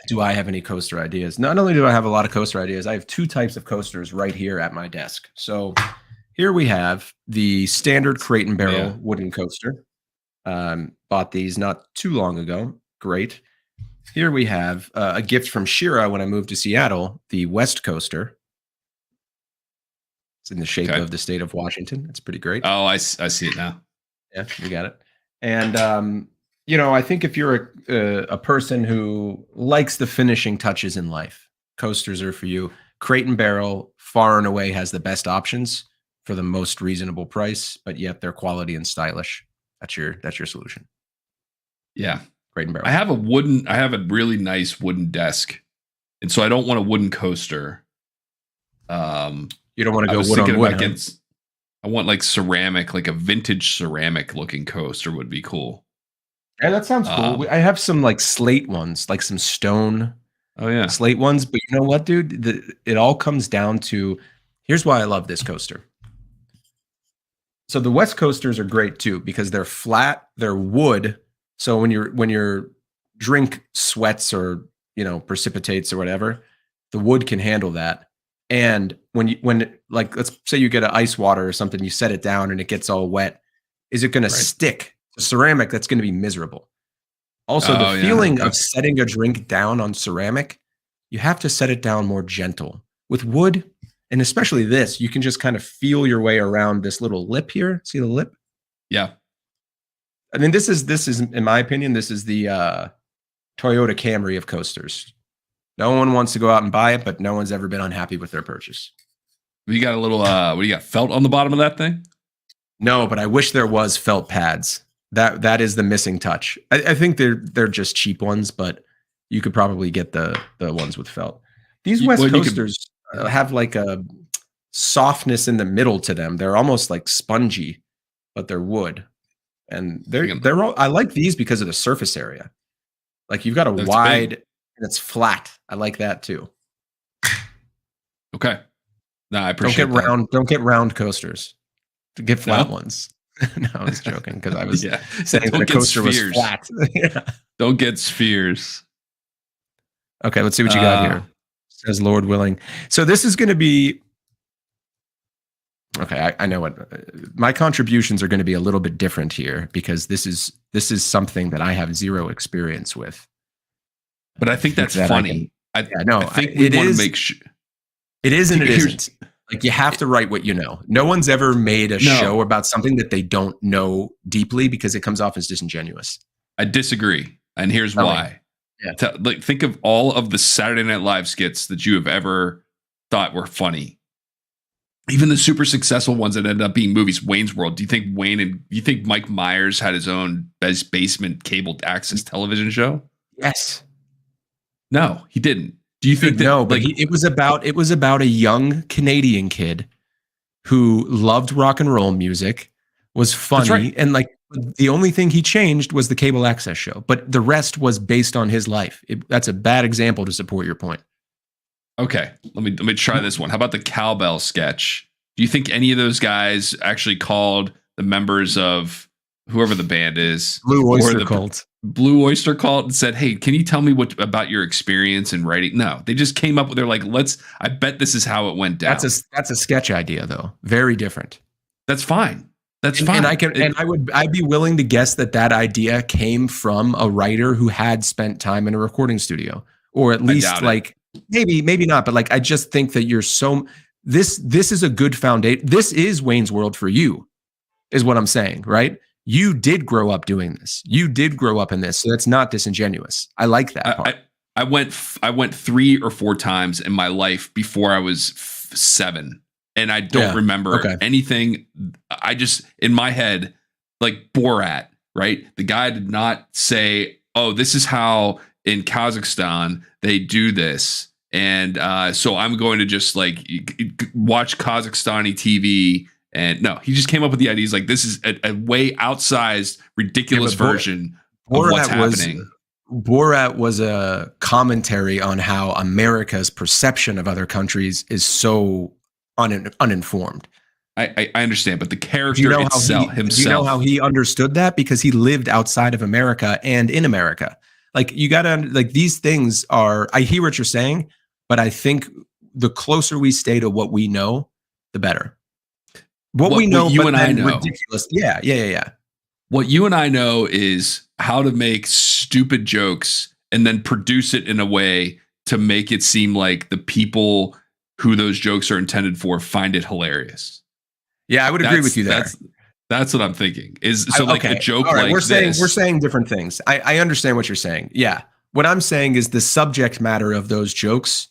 Do I have any coaster ideas? Not only do I have a lot of coaster ideas, I have 2 types of coasters right here at my desk. So here we have the standard Crate and Barrel wooden coaster. Bought these not too long ago. Great. Here we have a gift from Shira when I moved to Seattle, the West Coaster. It's in the shape of the state of Washington. It's pretty great. Oh, I see it now. Yeah, you got it. And, I think if you're a person who likes the finishing touches in life, coasters are for you. Crate and Barrel far and away has the best options for the most reasonable price, but yet they're quality and stylish. That's your solution. Yeah. Crate and Barrel. I have a really nice wooden desk. And so I don't want a wooden coaster. You don't want to go wood on wood. I want like ceramic, like a vintage ceramic looking coaster would be cool. Yeah, that sounds cool. I have some like slate ones, like some stone. Oh yeah, slate ones. But you know what, dude? It all comes down to. Here's why I love this coaster. So the West coasters are great too because they're flat, they're wood. So when your drink sweats or precipitates or whatever, the wood can handle that. And when let's say you get an ice water or something, you set it down and it gets all wet, is it going to stick to ceramic? That's going to be miserable. Also, the feeling of setting a drink down on ceramic, you have to set it down more gentle. With wood, and especially this, you can just kind of feel your way around this little lip here. See the lip? Yeah. I mean, this is in my opinion, this is the Toyota Camry of coasters. No one wants to go out and buy it, but no one's ever been unhappy with their purchase. You got a little, what do you got? Felt on the bottom of that thing? No, but I wish there was felt pads. That is the missing touch. I think they're just cheap ones, but you could probably get the ones with felt. These West coasters have like a softness in the middle to them. They're almost like spongy, but they're wood, and they're all. I like these because of the surface area. Like you've got a wide. Big. And it's flat. I like that too. Okay. No, I appreciate that. Don't get round coasters. Get flat ones. No, I was joking because I was saying that the coaster was flat. Don't get spheres. Okay, let's see what you got here. Says Lord willing. So this is going to be. Okay, I know what my contributions are going to be a little bit different here because this is something that I have zero experience with. But I think that's funny. I think we want to make sure. It is and it isn't. Like you have to write what you know. No one's ever made a show about something that they don't know deeply because it comes off as disingenuous. I disagree. And here's why. Yeah. Think of all of the Saturday Night Live skits that you have ever thought were funny. Even the super successful ones that ended up being movies, Wayne's World. Do you think Mike Myers had his own basement cable access television show? Yes. No, he didn't. Do you think that? No, but it was about a young Canadian kid who loved rock and roll music, was funny, and like the only thing he changed was the cable access show, but the rest was based on his life. That's a bad example to support your point. Okay, let me try this one. How about the cowbell sketch? Do you think any of those guys actually called the members of whoever the band is, Blue Oyster Cult? Blue Oyster Cult and said, "Hey, can you tell me about your experience in writing?" No, they just came up with. They're like, I bet this is how it went down. That's a sketch idea, though. Very different. That's fine. That's fine. And I'd be willing to guess that idea came from a writer who had spent time in a recording studio, or at least like maybe not, but like I just think that you're so. This is a good foundation. This is Wayne's World for you, is what I'm saying, right? You did grow up doing this. You did grow up in this. So that's not disingenuous. I like that part. I went 3 or 4 times in my life before I was 7, and I don't remember anything. I just, in my head, like Borat, right? The guy did not say, "Oh, this is how in Kazakhstan they do this," and so I'm going to just like watch Kazakhstani TV. And no, he just came up with the idea. He's like, this is a way outsized, ridiculous version of what's happening. Borat was a commentary on how America's perception of other countries is so uninformed. I understand, but the character himself. Do you know how he understood that? Because he lived outside of America and in America. Like, you got to, like, these things are, I hear what you're saying, but I think the closer we stay to what we know, the better. What we know, you and I know. Ridiculous. Yeah. What you and I know is how to make stupid jokes and then produce it in a way to make it seem like the people who those jokes are intended for find it hilarious. Yeah, I would agree with you there. That's what I'm thinking. A joke like we're saying different things. I understand what you're saying. Yeah. What I'm saying is the subject matter of those jokes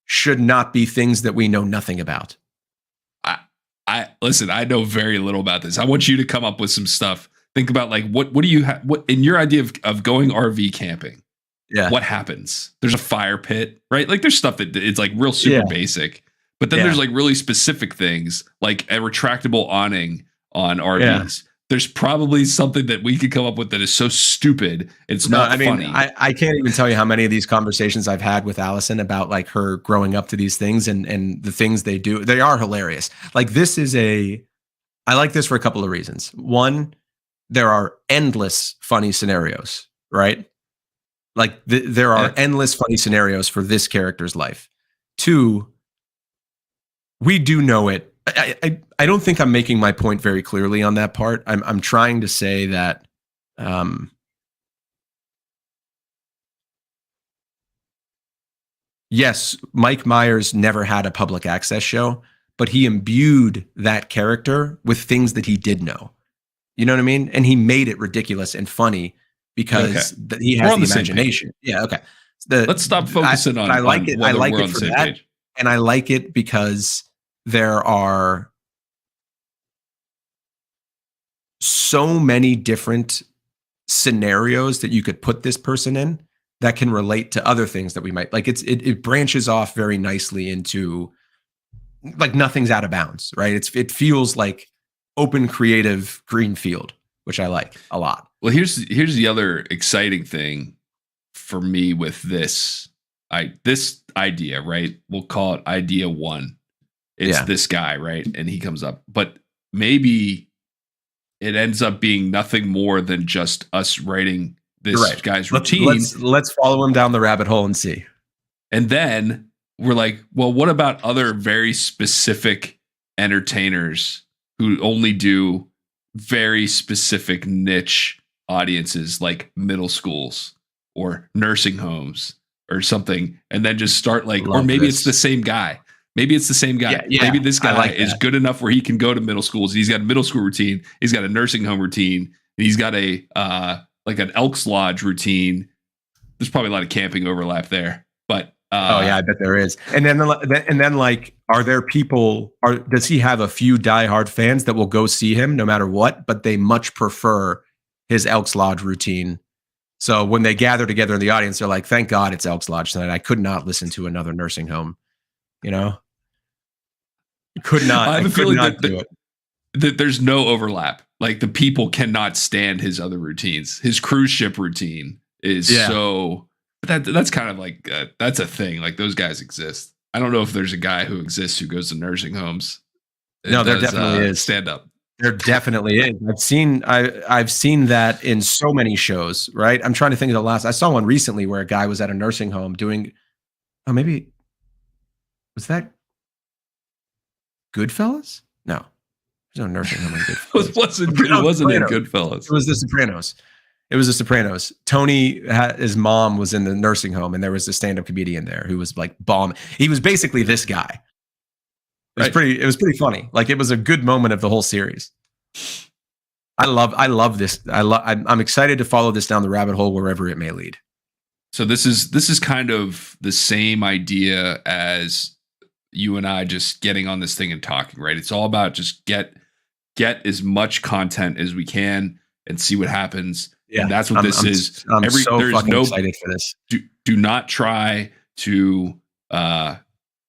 should not be things that we know nothing about. I listen, I know very little about this. I want you to come up with some stuff. Think about, like, what do you have? What in your idea of going RV camping? Yeah. What happens? There's a fire pit, right? Like, there's stuff that it's like real super basic, but then there's like really specific things, like a retractable awning on RVs. There's probably something that we could come up with that is so stupid it's not funny. I can't even tell you how many of these conversations I've had with Allison about, like, her growing up to these things and the things they do. They are hilarious. Like, I like this for a couple of reasons. One, there are endless funny scenarios, right? Like, there are endless funny scenarios for this character's life. Two, we do know it. I don't think I'm making my point very clearly on that part. I'm trying to say that yes, Mike Myers never had a public access show, but he imbued that character with things that he did know. You know what I mean? And he made it ridiculous and funny because he has the imagination. Yeah, okay. Let's stop focusing on. I like it. I like it for that, and I like it because there are so many different scenarios that you could put this person in that can relate to other things that we might like. It branches off very nicely into, like, nothing's out of bounds, right? It feels like open creative green field, which I like a lot. Well, here's the other exciting thing for me with this idea, right? We'll call it idea 1. It's this guy, right? And he comes up, but maybe it ends up being nothing more than just us writing this guy's routine. Let's follow him down the rabbit hole and see. And then we're like, well, what about other very specific entertainers who only do very specific niche audiences, like middle schools or nursing homes or something, and then just start like, or maybe it's the same guy. Maybe it's the same guy. Yeah. Maybe this guy is good enough where he can go to middle schools. He's got a middle school routine. He's got a nursing home routine. And he's got a like an Elks Lodge routine. There's probably a lot of camping overlap there. But I bet there is. And then like, are there people? Does he have a few diehard fans that will go see him no matter what? But they much prefer his Elks Lodge routine. So when they gather together in the audience, they're like, "Thank God it's Elks Lodge tonight. I could not listen to another nursing home." You know. Could not. I have a feeling that there's no overlap. Like, the people cannot stand his other routines. His cruise ship routine is so. But that's kind of like that's a thing. Like, those guys exist. I don't know if there's a guy who exists who goes to nursing homes. No, there definitely is. Stand up. There definitely is. I've seen that in so many shows. Right. I'm trying to think of the last. I saw one recently where a guy was at a nursing home doing. Oh, maybe was that Goodfellas? No, there's no nursing home in Goodfellas. It wasn't in Goodfellas. It was The Sopranos. Tony, his mom was in the nursing home, and there was a stand-up comedian there who was like bomb. He was basically this guy. It was pretty funny. Like, it was a good moment of the whole series. I love this. I'm excited to follow this down the rabbit hole wherever it may lead. So this is kind of the same idea as you and I just getting on this thing and talking, right? It's all about just get as much content as we can and see what happens. Yeah, and that's what this is. I'm so fucking excited for this. Do not try to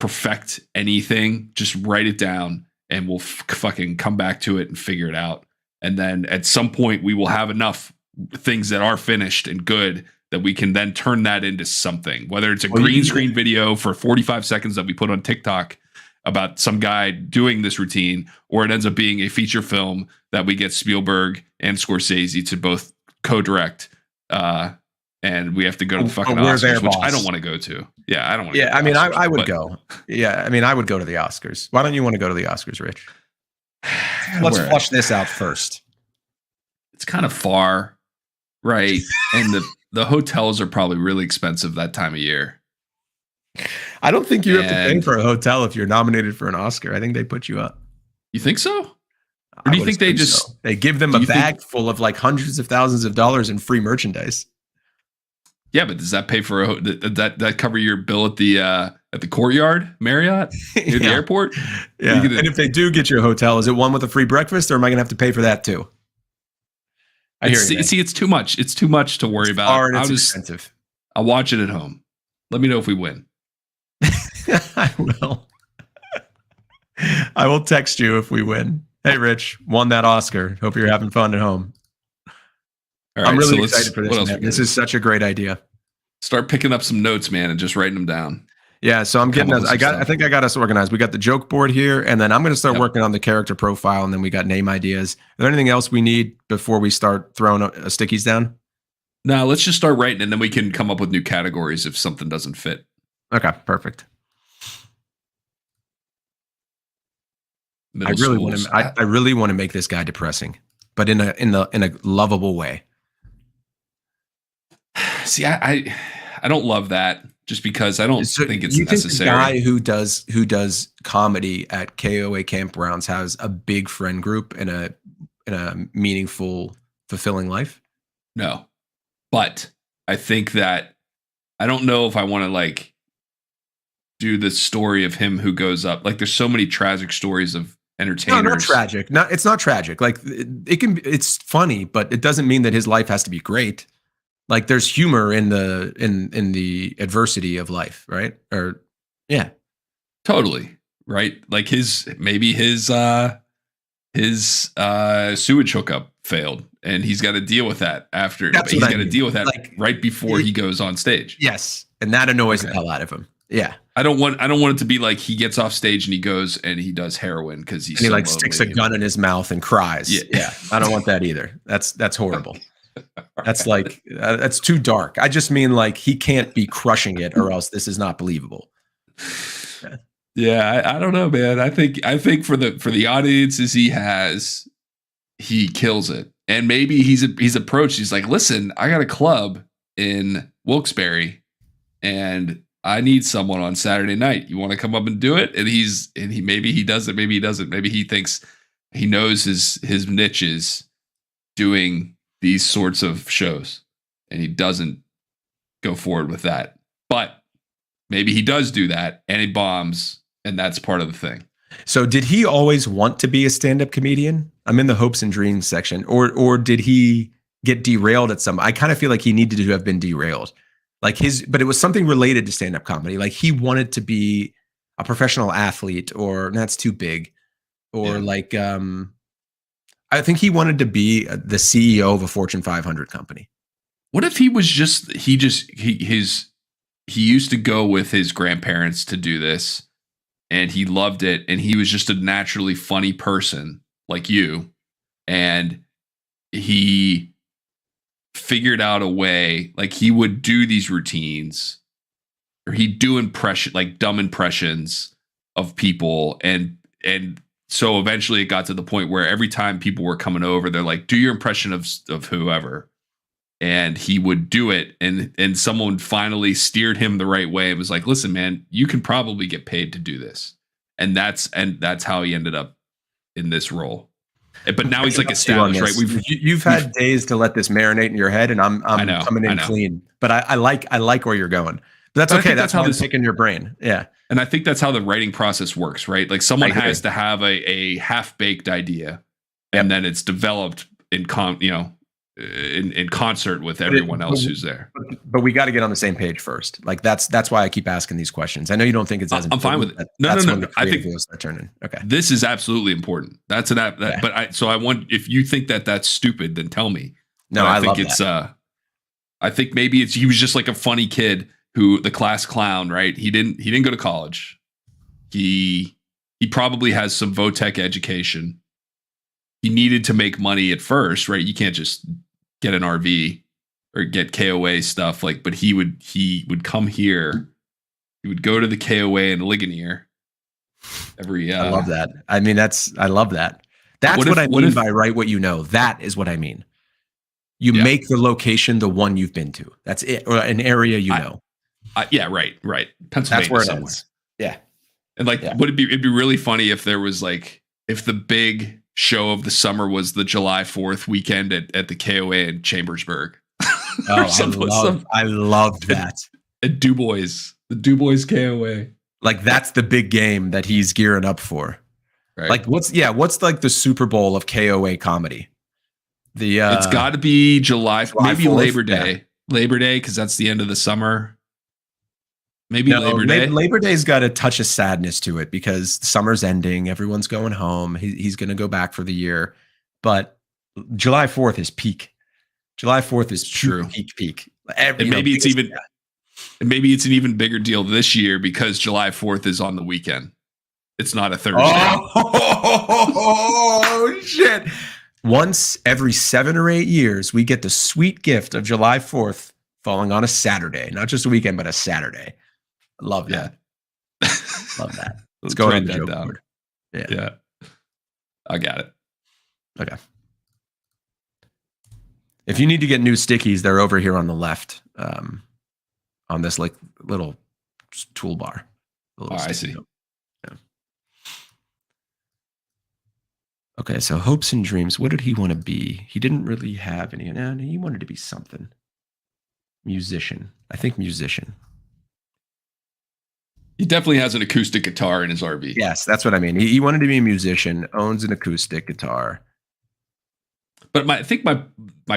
perfect anything. Just write it down, and we'll fucking come back to it and figure it out. And then at some point, we will have enough things that are finished and good that we can then turn that into something. Whether it's a green screen video for 45 seconds that we put on TikTok about some guy doing this routine, or it ends up being a feature film that we get Spielberg and Scorsese to both co-direct, and we have to go to the fucking Oscars, which I don't want to go to. Yeah, I don't want to. Yeah, I mean, I would go. Yeah, I mean, I would go to the Oscars. Why don't you want to go to the Oscars, Rich? Let's flush this out first. It's kind of far, right? And the hotels are probably really expensive that time of year. I don't think you have to pay for a hotel if you're nominated for an Oscar. I think they put you up. You think so? Or do you think they just they give them a bag full of like hundreds of thousands of dollars in free merchandise? Yeah, but does that pay for that cover your bill at the Courtyard Marriott near the airport? Yeah. And if they do get you a hotel, is it one with a free breakfast, or am I going to have to pay for that too? See, it's too much. It's too much to worry about. It's expensive. I'll watch it at home. Let me know if we win. I will. I will text you if we win. Hey, Rich, won that Oscar. Hope you're having fun at home. All right, I'm really excited for this, man. This is such a great idea. Start picking up some notes, man, and just writing them down. Yeah, so I'm getting us. I think I got us organized. We got the joke board here, and then I'm going to start working on the character profile, and then we got name ideas. Is there anything else we need before we start throwing stickies down? No, let's just start writing, and then we can come up with new categories if something doesn't fit. Okay, perfect. I really want to make this guy depressing, but in a lovable way. See, I don't love that, just because I don't think it's necessary. The guy who does comedy at KOA campgrounds has a big friend group and a meaningful, fulfilling life? No, but I think that I don't know if I want to like do the story of him who goes up. Like, there's so many tragic stories of entertainers. No, not tragic. No, it's not tragic. Like, it's funny, but it doesn't mean that his life has to be great. Like, there's humor in the adversity of life, right? Or yeah, totally, right? Like his sewage hookup failed, and he's got to deal with that after. He's got to deal with that right before he goes on stage. Yes, and that annoys the hell out of him. Yeah, I don't want it to be like he gets off stage and he goes and he does heroin because he sticks a gun in his mouth and cries. Yeah. I don't want that either. That's horrible. That's like that's too dark. I just mean like he can't be crushing it, or else this is not believable. Yeah, I don't know, man. I think for the audiences he kills it, and maybe he's approached. He's like, listen, I got a club in Wilkes-Barre, and I need someone on Saturday night. You want to come up and do it? And he maybe he does it, maybe he doesn't. Maybe he thinks he knows his niche is doing these sorts of shows, and he doesn't go forward with that. But maybe he does do that, and he bombs, and that's part of the thing. So did he always want to be a stand-up comedian? I'm in the hopes and dreams section. Or did he get derailed at some? I kind of feel like he needed to have been derailed. Like but it was something related to stand-up comedy. Like he wanted to be a professional athlete, or that's too big. Or like I think he wanted to be the CEO of a Fortune 500 company. What if he was he used to go with his grandparents to do this, and he loved it, and he was just a naturally funny person like you, and he figured out a way, like he would do these routines, or he'd do dumb impressions of people, and so eventually it got to the point where every time people were coming over, they're like, do your impression of whoever. And he would do it. And someone finally steered him the right way and was like, listen, man, you can probably get paid to do this. And that's how he ended up in this role. But now he's like established, right? You've had days to let this marinate in your head, and I'm coming in clean. But I like where you're going. But that's okay. That's how I'm picking your brain. Yeah. And I think that's how the writing process works, right? Like someone has to have a half-baked idea, and then it's developed in concert with everyone else who's there. But we got to get on the same page first. Like that's why I keep asking these questions. I know you don't think it's as important. I'm fine with it. No. I think okay. This is absolutely important. That's an app. But I want, if you think that that's stupid, then tell me. No, I think it's that. I think maybe he was just like a funny kid who, the class clown, right? He didn't go to college. He probably has some Votech education. He needed to make money at first, right? You can't just get an RV or get KOA stuff, like, but he would come here. He would go to the KOA in Ligonier every I love that. I mean, I love that. That's what I mean by write what you know. That is what I mean. You make the location the one you've been to. That's it, or an area you know. Yeah, right. Pennsylvania. That's where it somewhere. ends. Yeah. And like, would it'd be really funny if there was like, if the big show of the summer was the July 4th weekend at the KOA in Chambersburg. I loved that. At Du Bois, the Du Bois KOA. Like that's the big game that he's gearing up for. Right. Like what's like the Super Bowl of KOA comedy? It's got to be July maybe 4th, Labor Day. Yeah. Labor Day, because that's the end of the summer. Maybe Labor Day. Labor Day's got a touch of sadness to it because summer's ending. Everyone's going home. He's going to go back for the year. But July 4th is peak. July 4th is true. Peak. And maybe it's even maybe it's an even bigger deal this year because July 4th is on the weekend. It's not a Thursday. Oh shit. Once every 7 or 8 years, we get the sweet gift of July 4th falling on a Saturday. Not just a weekend, but a Saturday. Love that. Love that. Let's go ahead and joke board. Yeah. I got it. Okay. If you need to get new stickies, they're over here on the left, on this like little toolbar. I see. Yeah. Okay, so hopes and dreams. What did he want to be? He didn't really have any. No, he wanted to be something. Musician. I think musician. He definitely has an acoustic guitar in his RV. Yes, that's what I mean. He wanted to be a musician, owns an acoustic guitar. But I think my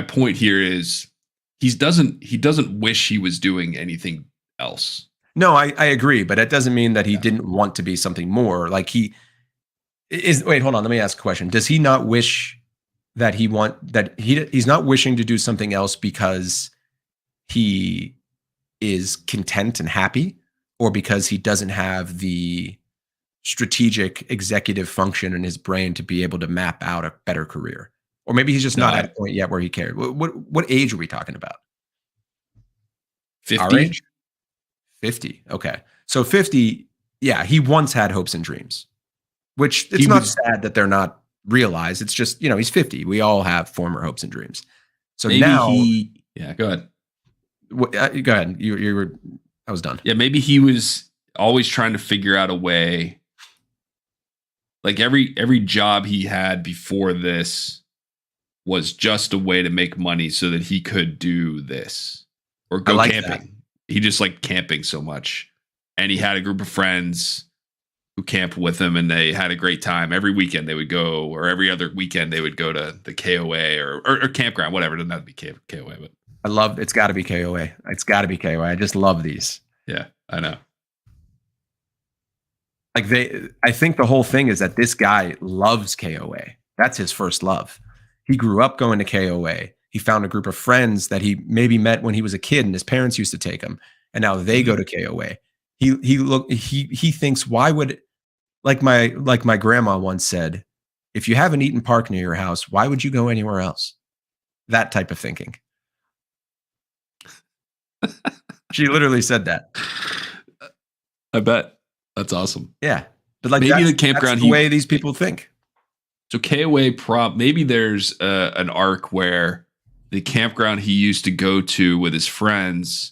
point here is he doesn't wish he was doing anything else. No, I agree, but that doesn't mean that he didn't want to be something more. Like he is. Wait, hold on. Let me ask a question. Does he not wish that he's not wishing to do something else because he is content and happy, or because he doesn't have the strategic executive function in his brain to be able to map out a better career? Or maybe he's just not at a point yet where he cared. What age are we talking about? 50. Our age? 50. Okay. So 50, yeah, he once had hopes and dreams, which it's not sad that they're not realized. It's just, he's 50. We all have former hopes and dreams. So now go ahead. Go ahead. You were. I was done. Yeah, maybe he was always trying to figure out a way. Like every job he had before this was just a way to make money so that he could do this or go camping. That. He just liked camping so much, and he had a group of friends who camped with him, and they had a great time. Every weekend they would go, or every other weekend they would go to the KOA or campground, whatever. It doesn't have to be KOA, but. It's got to be KOA. It's got to be KOA. I just love these. Yeah, I know. Like I think the whole thing is that this guy loves KOA. That's his first love. He grew up going to KOA. He found a group of friends that he maybe met when he was a kid and his parents used to take him. And now they go to KOA. He thinks, why would, like my grandma once said, if you have an Eaton Park near your house, why would you go anywhere else? That type of thinking. She literally said that. I bet. That's awesome. Yeah. But like maybe the campground, that's the way these people think. So KOA maybe there's an arc where the campground he used to go to with his friends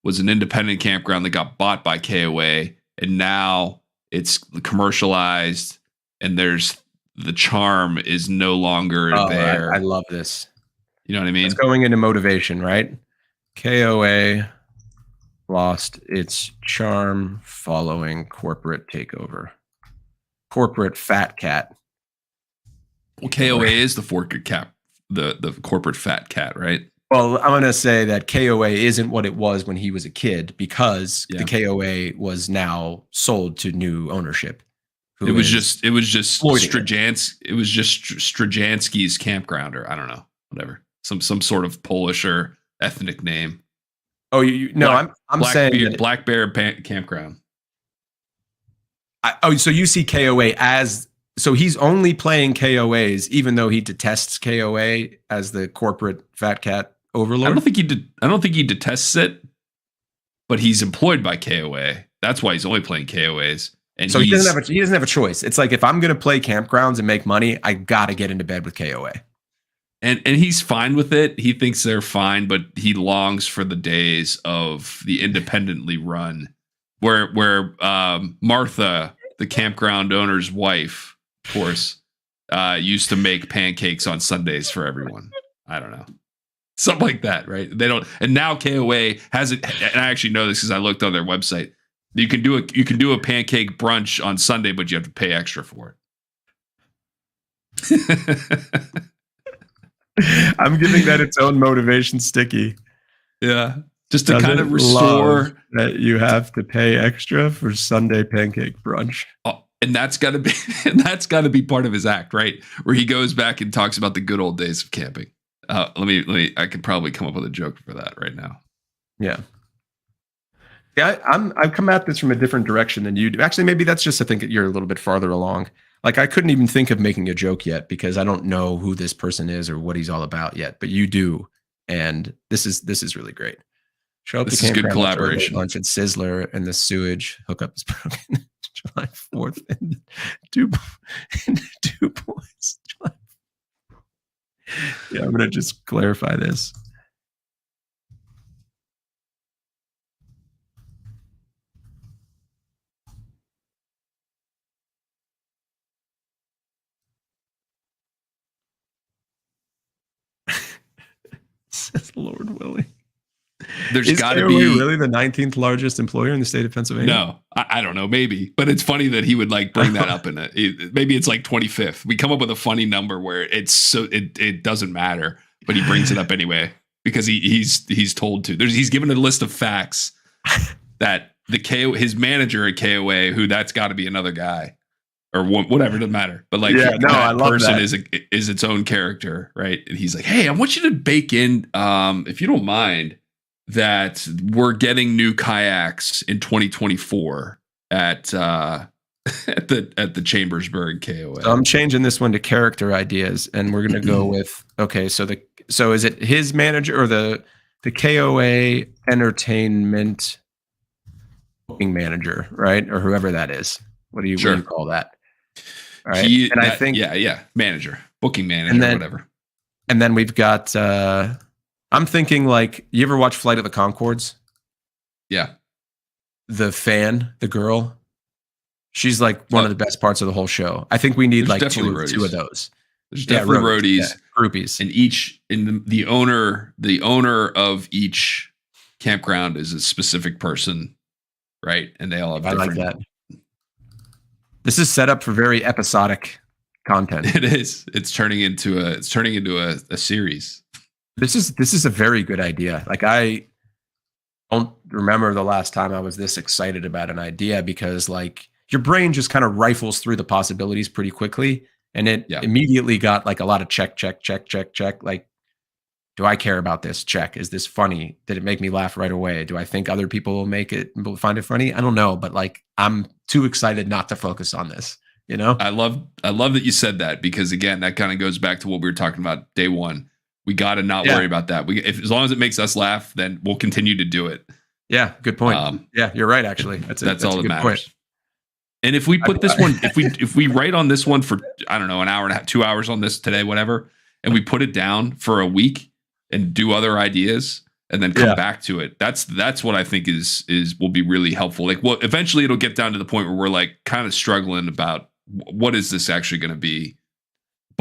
was an independent campground that got bought by KOA, and now it's commercialized, and there's the charm is no longer there. I love this. You know what I mean? It's going into motivation, right? KOA lost its charm following corporate takeover. Corporate fat cat. Well, KOA is the the corporate fat cat, right? Well, I'm going to say that KOA isn't what it was when he was a kid because the KOA was now sold to new ownership. It was just Straczynski's campgrounder. I don't know, whatever. Some sort of Polish or ethnic name. Oh, I'm saying Black Bear Campground. So you see KOA as, so he's only playing KOAs, even though he detests KOA as the corporate fat cat overlord. I don't think he detests it, but he's employed by KOA. That's why he's only playing KOAs. And so he doesn't have a choice. It's like, if I'm going to play campgrounds and make money, I got to get into bed with KOA. And he's fine with it. He thinks they're fine, but he longs for the days of the independently run, where Martha, the campground owner's wife, of course, used to make pancakes on Sundays for everyone. I don't know, something like that, right? They don't. And now KOA has it. And I actually know this because I looked on their website. You can do a pancake brunch on Sunday, but you have to pay extra for it. I'm giving that its own motivation sticky. Yeah. Just to kind of restore that you have to pay extra for Sunday pancake brunch. Oh, and that's got to be part of his act, right? Where he goes back and talks about the good old days of camping. Let me I could probably come up with a joke for that right now. Yeah. Yeah, I've come at this from a different direction than you do. Actually, maybe that's just, I think you're a little bit farther along. Like, I couldn't even think of making a joke yet because I don't know who this person is or what he's all about yet, but you do. And this is really great. Show up this is good collaboration. Lunch at Sizzler and the sewage hookup is broken. July 4th and 2 points. Yeah, I'm going to just clarify this. Says Lord Willie. There's got to be really the 19th largest employer in the state of Pennsylvania. No, I don't know, maybe, but it's funny that he would like bring that up in it. Maybe it's like 25th. We come up with a funny number where it doesn't matter, but he brings it up anyway because he's told to. He's given a list of facts that his manager at KOA, who that's got to be another guy. Or whatever, doesn't matter. But like, I love person that. is its own character, right? And he's like, hey, I want you to bake in, if you don't mind, that we're getting new kayaks in 2024 at the Chambersburg KOA. So I'm changing this one to character ideas, and we're gonna go with so is it his manager or the KOA entertainment booking manager, right? Or whoever that is. What do you call that? All right. I think manager, booking manager, and then, whatever. And then we've got I'm thinking, like, you ever watch Flight of the Conchords? Yeah. The fan, the girl, she's like one of the best parts of the whole show. I think we need like two of those. There's definitely roadies, groupies, and the owner of each campground is a specific person, right? And they all have different. I like that. This is set up for very episodic content. It is. It's turning into a series. This is a very good idea. Like, I don't remember the last time I was this excited about an idea because, like, your brain just kind of rifles through the possibilities pretty quickly, and it immediately got like a lot of check. Like, do I care about this? Check. Is this funny? Did it make me laugh right away? Do I think other people will find it funny? I don't know, but like, I'm too excited not to focus on this. You know, I love that you said that because, again, that kind of goes back to what we were talking about day one. We got to not worry about that. As long as it makes us laugh, then we'll continue to do it. Yeah, good point. Yeah, you're right. Actually, that's all that matters. Point. And if we put this one, if we write on this one for, I don't know, an hour and a half, 2 hours on this today, whatever, and we put it down for a week and do other ideas and then come back to it. That's what I think will be really helpful. Like, well, eventually it'll get down to the point where we're like kind of struggling about what is this actually going to be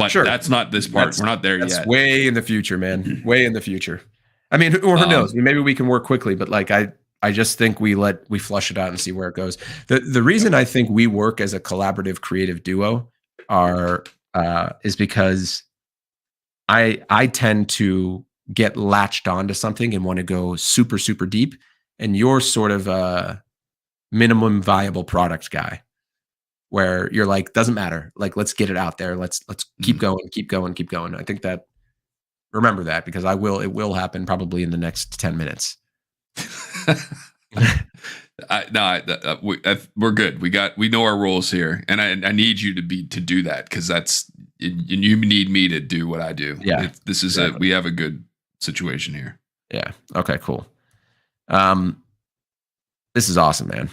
But that's not this part. We're not there yet. That's way in the future, man. Way in the future. I mean, or who knows? Maybe we can work quickly, but like I just think we flush it out and see where it goes. The reason I think we work as a collaborative creative duo is because I tend to get latched onto something and want to go super, super deep. And you're sort of a minimum viable product guy where you're like, doesn't matter. Like, let's get it out there. Let's keep going, keep going, keep going. I think that, remember that, because it will happen probably in the next 10 minutes. We're good. We know our roles here, and I need you to do that, because you need me to do what I do. Yeah, this is we have a good situation here. Yeah. Okay. Cool. This is awesome, man.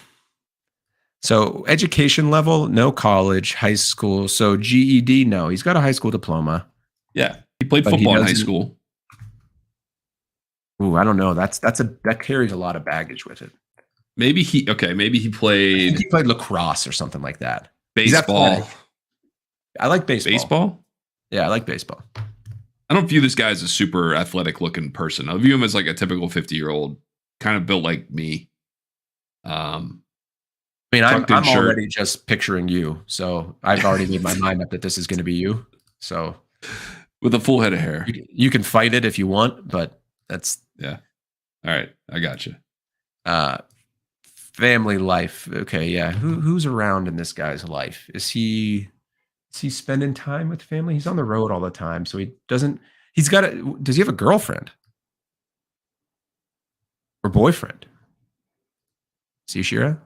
So education level, no college, high school. So GED, no, he's got a high school diploma. Yeah, he played football in high school. Ooh, I don't know. That carries a lot of baggage with it. Maybe he played. I think he played lacrosse or something like that. Baseball. I like baseball. Baseball? Yeah, I like baseball. I don't view this guy as a super athletic looking person. I view him as like a typical 50-year-old, kind of built like me. I mean, I'm already just picturing you, so I've already made my mind up that this is going to be you. So, with a full head of hair, you can fight it if you want, but that's All right, I got you. Family life. Okay, yeah. Who's around in this guy's life? Is he spending time with family? He's on the road all the time, so does he have a girlfriend or boyfriend? See, Shira?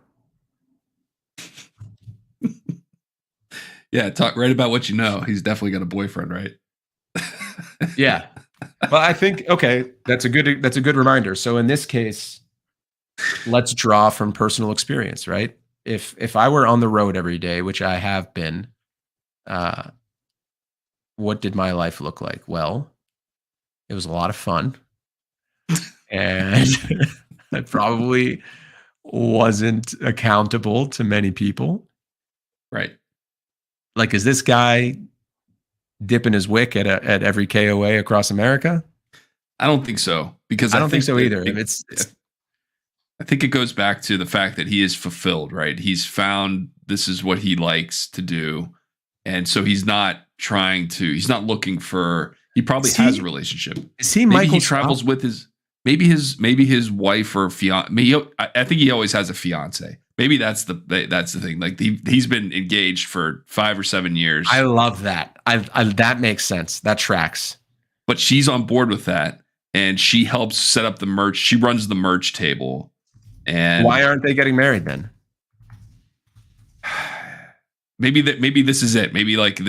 Yeah, write about what you know. He's definitely got a boyfriend, right? Yeah. Well, I think, okay, that's a good reminder. So in this case, let's draw from personal experience, right? If I were on the road every day, which I have been, what did my life look like? Well, it was a lot of fun. And I probably wasn't accountable to many people. Right. Like, is this guy dipping his wick at every KOA across America? I don't think so, because I don't think so either. I think it goes back to the fact that he is fulfilled, right? He's found this is what he likes to do. And so he's not looking for, he probably has a relationship. Is he Maybe he travels with maybe his wife or fiance. I think he always has a fiance. Maybe that's the thing. Like he's been engaged for 5 or 7 years. I love that. That makes sense. That tracks. But she's on board with that, and she helps set up the merch. She runs the merch table. And why aren't they getting married then? Maybe this is it. Maybe like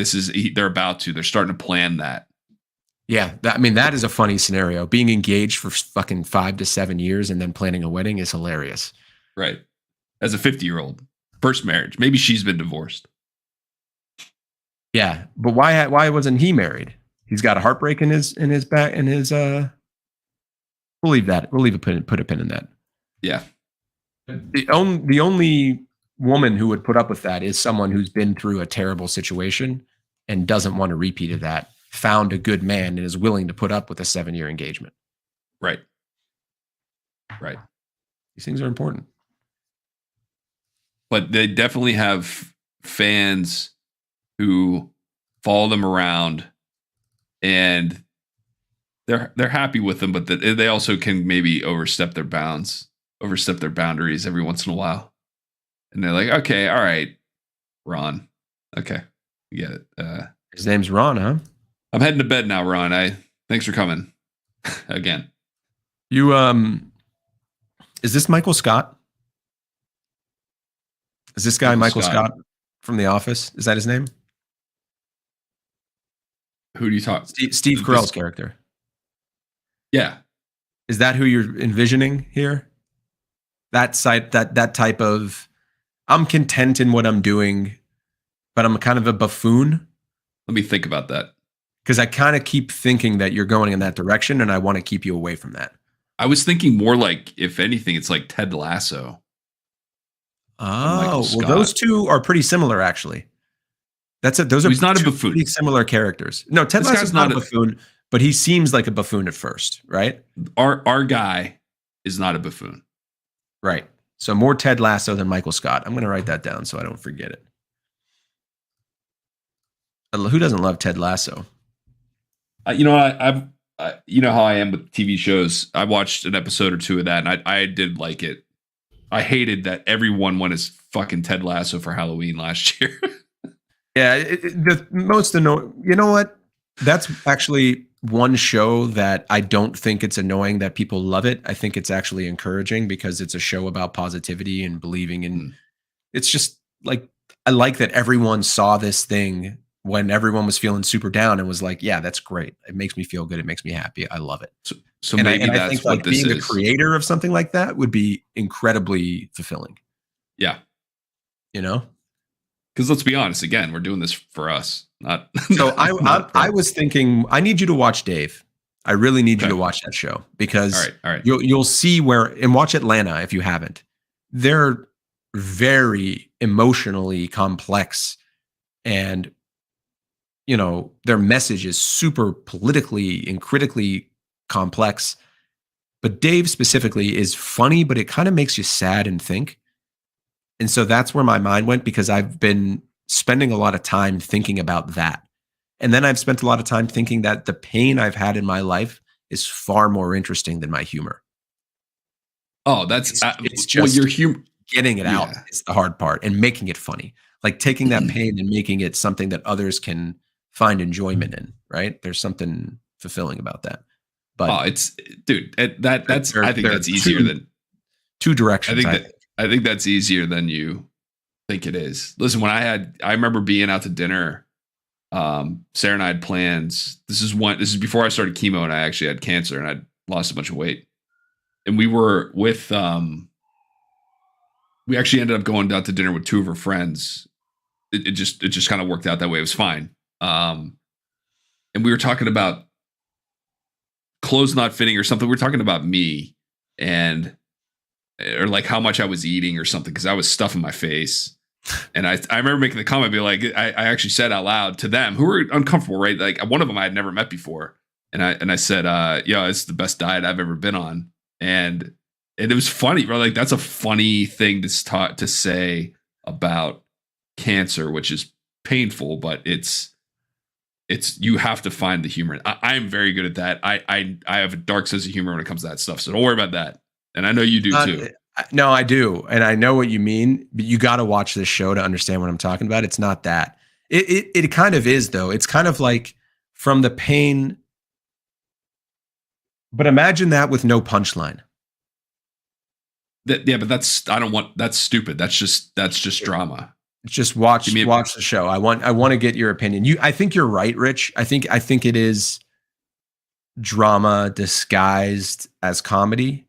they're about to. They're starting to plan that. Yeah, that is a funny scenario. Being engaged for fucking 5 to 7 years and then planning a wedding is hilarious. Right. As a 50-year-old, first marriage. Maybe she's been divorced. Yeah, but why wasn't he married? He's got a heartbreak in his back in his. We'll leave that. We'll put a pin in that. Yeah. The only woman who would put up with that is someone who's been through a terrible situation and doesn't want a repeat of that. Found a good man and is willing to put up with a 7-year engagement. Right. These things are important. But they definitely have fans who follow them around, and they're happy with them, but they also can maybe overstep their boundaries every once in a while. And they're like, okay, all right, Ron. Okay, you get it. His name's Ron, huh? I'm heading to bed now, Ron. Thanks for coming again. You is this Michael Scott? Is this guy Michael Scott from The Office? Is that his name? Who do you talk? Steve Carell's character. Yeah. Is that who you're envisioning here? That type of, I'm content in what I'm doing, but I'm kind of a buffoon. Let me think about that. Because I kind of keep thinking that you're going in that direction, and I want to keep you away from that. I was thinking more like, if anything, it's like Ted Lasso. Oh, well, those two are pretty similar, actually. That's it. Those are he's not a buffoon. Pretty similar characters. No, Ted Lasso's not a buffoon, but he seems like a buffoon at first, right? Our guy is not a buffoon. Right. So more Ted Lasso than Michael Scott. I'm going to write that down so I don't forget it. Who doesn't love Ted Lasso? You know, you know how I am with TV shows. I watched an episode or two of that, and I did like it. I hated that everyone went as fucking Ted Lasso for Halloween last year. Yeah, the most annoying. You know what? That's actually one show that I don't think it's annoying that people love it. I think it's actually encouraging because it's a show about positivity and believing in. It's just like I like that everyone saw this thing when everyone was feeling super down and was like, "Yeah, that's great. It makes me feel good. It makes me happy. I love it." So maybe that's I think what like this being is. a creator of something like that would be incredibly fulfilling. Yeah, you know. Because let's be honest, again, we're doing this for us, not. So I was thinking, I need you to watch Dave. I really need you to watch that show because all right. You'll see where, and watch Atlanta if you haven't. They're very emotionally complex, and you know their message is super politically and critically complex. But Dave specifically is funny, but it kind of makes you sad and think. And so that's where my mind went because I've been spending a lot of time thinking about that. And then I've spent a lot of time thinking that the pain I've had in my life is far more interesting than my humor. Oh, it's just well, your humor, getting it out is the hard part and making it funny. Like taking that pain and making it something that others can find enjoyment in, right? There's something fulfilling about that. But it's dude, that's I think that's easier than two directions. I think that's easier than you think it is. Listen, when I remember being out to dinner. Sarah and I had plans. This is before I started chemo and I actually had cancer and I'd lost a bunch of weight. And we were with, we actually ended up going out to dinner with two of her friends. It just kind of worked out that way. It was fine. And we were talking about clothes not fitting or something. We were talking about me or like how much I was eating or something. Cause I was stuffing my face. And I remember making the comment, be like, I actually said out loud to them who were uncomfortable, right? Like one of them I had never met before. And I said, yeah, it's the best diet I've ever been on. And it was funny, bro. Like that's a funny thing to say about cancer, which is painful, but it's you have to find the humor. I'm very good at that. I have a dark sense of humor when it comes to that stuff. So don't worry about that. And I know you do too. No, I do. And I know what you mean, but you got to watch this show to understand what I'm talking about. It's not that. It kind of is, though. It's kind of like from the pain. But imagine that with no punchline. Yeah, but that's stupid. That's just drama. Just watch the show. I want to get your opinion. I think you're right, Rich. I think it is drama disguised as comedy.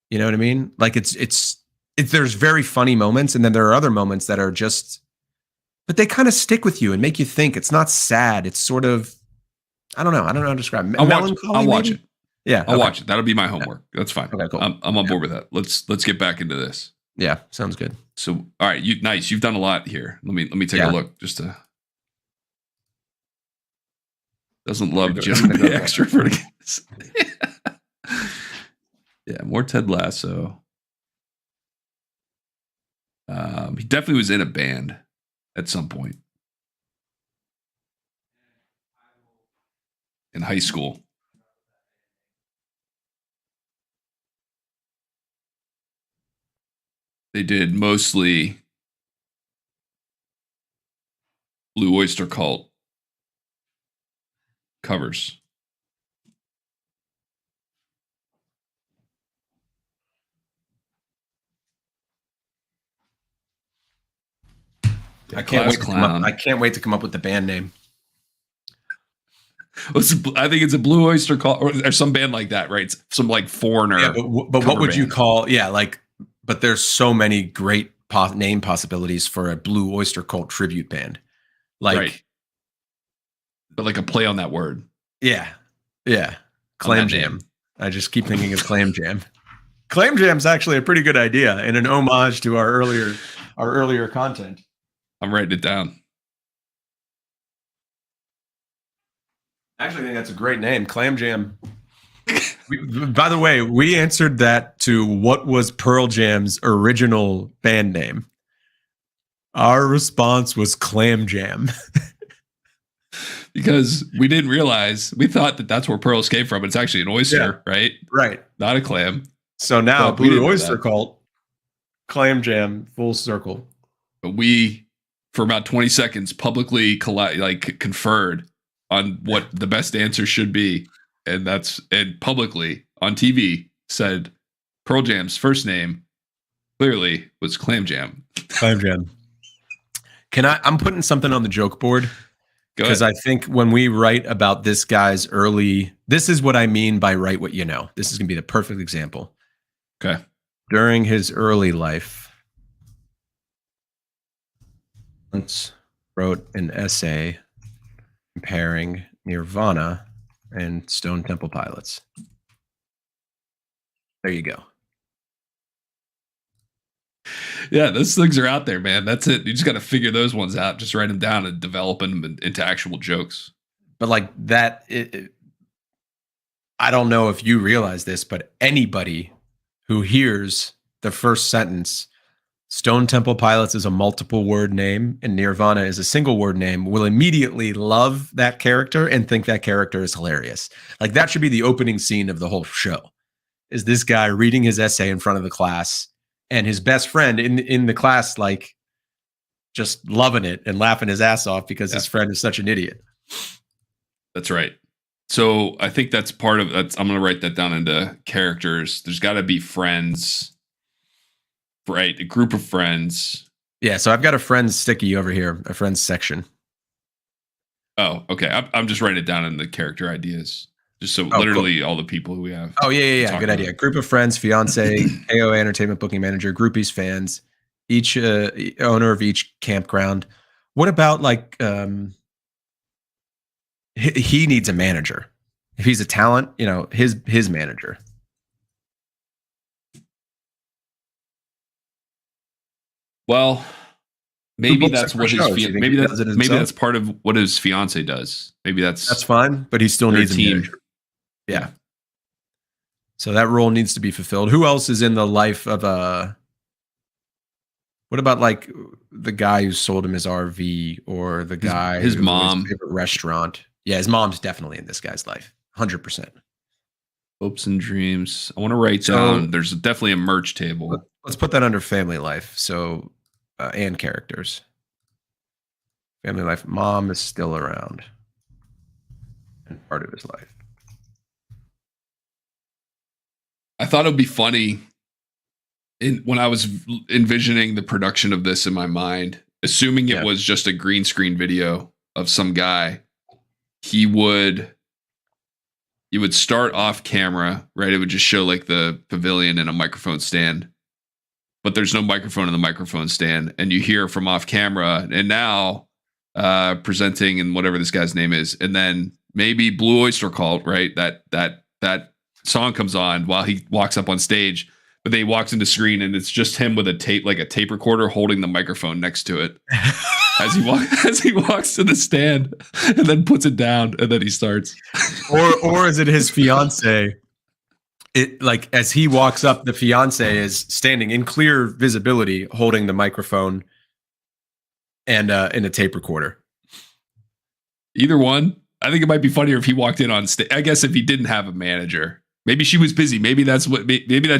You know what I mean? Like it's there's very funny moments, and then there are other moments that are just, but they kind of stick with you and make you think. It's not sad. It's sort of, I don't know how to describe it. I'll watch it. Yeah, I'll watch it. That'll be my homework. That's fine. Okay, cool. I'm on board with that. Let's get back into this. Yeah, sounds good. So, all right, nice. You've done a lot here. Let me take a look. Just to doesn't love John the extrovert. Yeah, more Ted Lasso. He definitely was in a band at some point in high school. They did mostly Blue Oyster Cult covers. I can't wait to come up with the band name. I think it's a Blue Oyster Cult or some band like that, right? It's some like foreigner. Yeah, but what would you call? Yeah, like. But there's so many great name possibilities for a Blue Oyster Cult tribute band, right. But like a play on that word. Yeah. Clam Jam. I just keep thinking of Clam Jam. Clam Jam's actually a pretty good idea and an homage to our earlier content. I'm writing it down. I actually think that's a great name, Clam Jam. By the way, we answered that to what was Pearl Jam's original band name. Our response was Clam Jam. Because we didn't realize, we thought that that's where pearls came from. It's actually an oyster, right? Right. Not a clam. So now Blue Oyster Cult, Clam Jam, full circle. But we, for about 20 seconds, publicly conferred on what the best answer should be. And publicly on TV said Pearl Jam's first name clearly was Clam Jam. Clam Jam. I'm putting something on the joke board. Because I think when we write about this guy's this is what I mean by write what you know. This is going to be the perfect example. Okay. During his early life, once wrote an essay comparing Nirvana and Stone Temple Pilots. There you go. Yeah, those things are out there, man. That's it. You just got to figure those ones out. Just write them down and develop them into actual jokes. But like that, I don't know if you realize this, but anybody who hears the first sentence, Stone Temple Pilots is a multiple word name and Nirvana is a single word name, will immediately love that character and think that character is hilarious. Like that should be the opening scene of the whole show. Is this guy reading his essay in front of the class and his best friend in the class, like just loving it and laughing his ass off because his friend is such an idiot. That's right. So I think that's part of that. I'm going to write that down into characters. There's got to be friends, right? A group of friends. Yeah. So I've got a friends sticky over here, a friends section. Oh, okay. I'm just writing it down in the character ideas. Just so literally cool. All the people who we have. Oh, yeah. Good idea. Group of friends, fiance, AOA entertainment booking manager, groupies, fans, each owner of each campground. What about like he needs a manager? If he's a talent, his manager. Well, maybe that's what maybe that's part of what his fiance does. Maybe that's fine, but he still needs a manager. Yeah. So that role needs to be fulfilled. Who else is in the life of what about like the guy who sold him his RV or the guy his mom his favorite restaurant? Yeah, his mom's definitely in this guy's life. 100%. Hopes and dreams. I want to write down. There's definitely a merch table. Let's put that under family life. So and characters. Family life. Mom is still around and part of his life. I thought it would be funny when I was envisioning the production of this in my mind, assuming it was just a green screen video of some guy, he would start off camera, right? It would just show like the pavilion and a microphone stand, but there's no microphone in the microphone stand. And you hear from off camera and now presenting and whatever this guy's name is. And then maybe Blue Oyster Cult, right? That song comes on while he walks up on stage, but then he walks into screen and it's just him with a tape recorder holding the microphone next to it as he walks to the stand and then puts it down and then he starts. Or is it his fiance? It like as he walks up, the fiance is standing in clear visibility, holding the microphone and in a tape recorder. Either one. I think it might be funnier if he walked in on stage. I guess if he didn't have a manager. Maybe she was busy. Maybe that's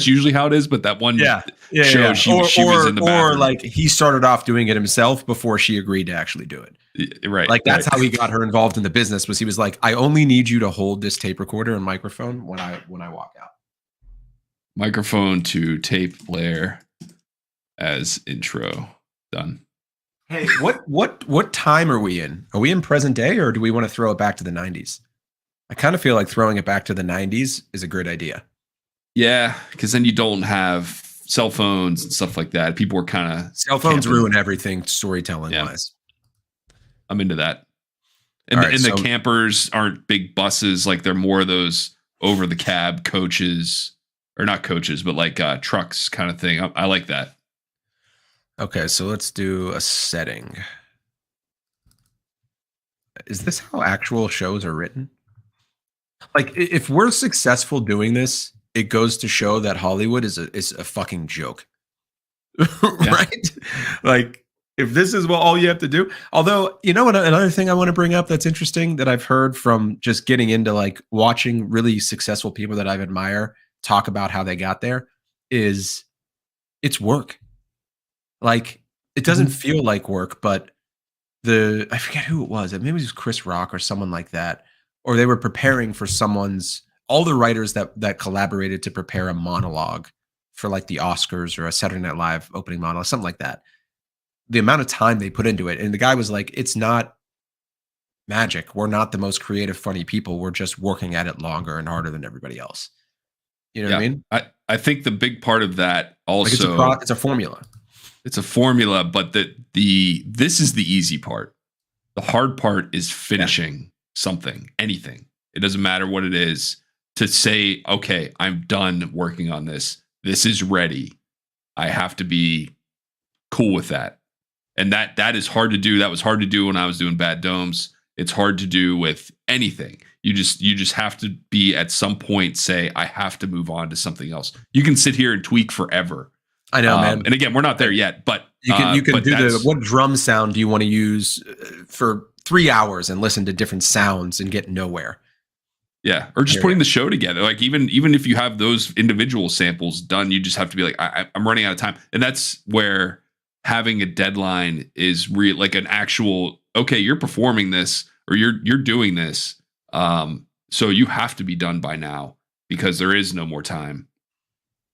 usually how it is. But that one show, she was in the bathroom. Or like he started off doing it himself before she agreed to actually do it. Right. Like that's how he got her involved in the business. Was he was like, I only need you to hold this tape recorder and microphone when I walk out. Microphone to tape player as intro done. Hey, what time are we in? Are we in present day or do we want to throw it back to the 90s? I kind of feel like throwing it back to the 90s is a great idea. Yeah, because then you don't have cell phones and stuff like that. People were kind of cell phones ruin everything storytelling wise. I'm into that. And the campers aren't big buses, like they're more of those over the cab coaches, or not coaches, but like trucks kind of thing. I like that. Okay, so let's do a setting. Is this how actual shows are written? Like if we're successful doing this, it goes to show that Hollywood is a fucking joke. Right? Like if this is what all you have to do. Although, you know what, another thing I want to bring up that's interesting that I've heard from just getting into like watching really successful people that I admire talk about how they got there is it's work. Like it doesn't feel like work, but I forget who it was. Maybe it was Chris Rock or someone like that. Or they were preparing for all the writers that collaborated to prepare a monologue for like the Oscars or a Saturday Night Live opening monologue, something like that. The amount of time they put into it. And the guy was like, it's not magic. We're not the most creative, funny people. We're just working at it longer and harder than everybody else. You know what I mean? I think the big part of that also like it's a formula. It's a formula, but this is the easy part. The hard part is finishing something, anything. It doesn't matter what it is, to say, okay, I'm done working on this. This is ready. I have to be cool with that. And that is hard to do. That was hard to do when I was doing Bad Domes. It's hard to do with anything. You just have to be at some point say, I have to move on to something else. You can sit here and tweak forever. I know, man. And again, we're not there yet, but you can do what drum sound do you want to use for 3 hours and listen to different sounds and get nowhere. Yeah, or just putting the show together. Like even if you have those individual samples done, you just have to be like, I'm running out of time, and that's where having a deadline is real, like an actual. Okay, you're performing this or you're doing this, so you have to be done by now because there is no more time.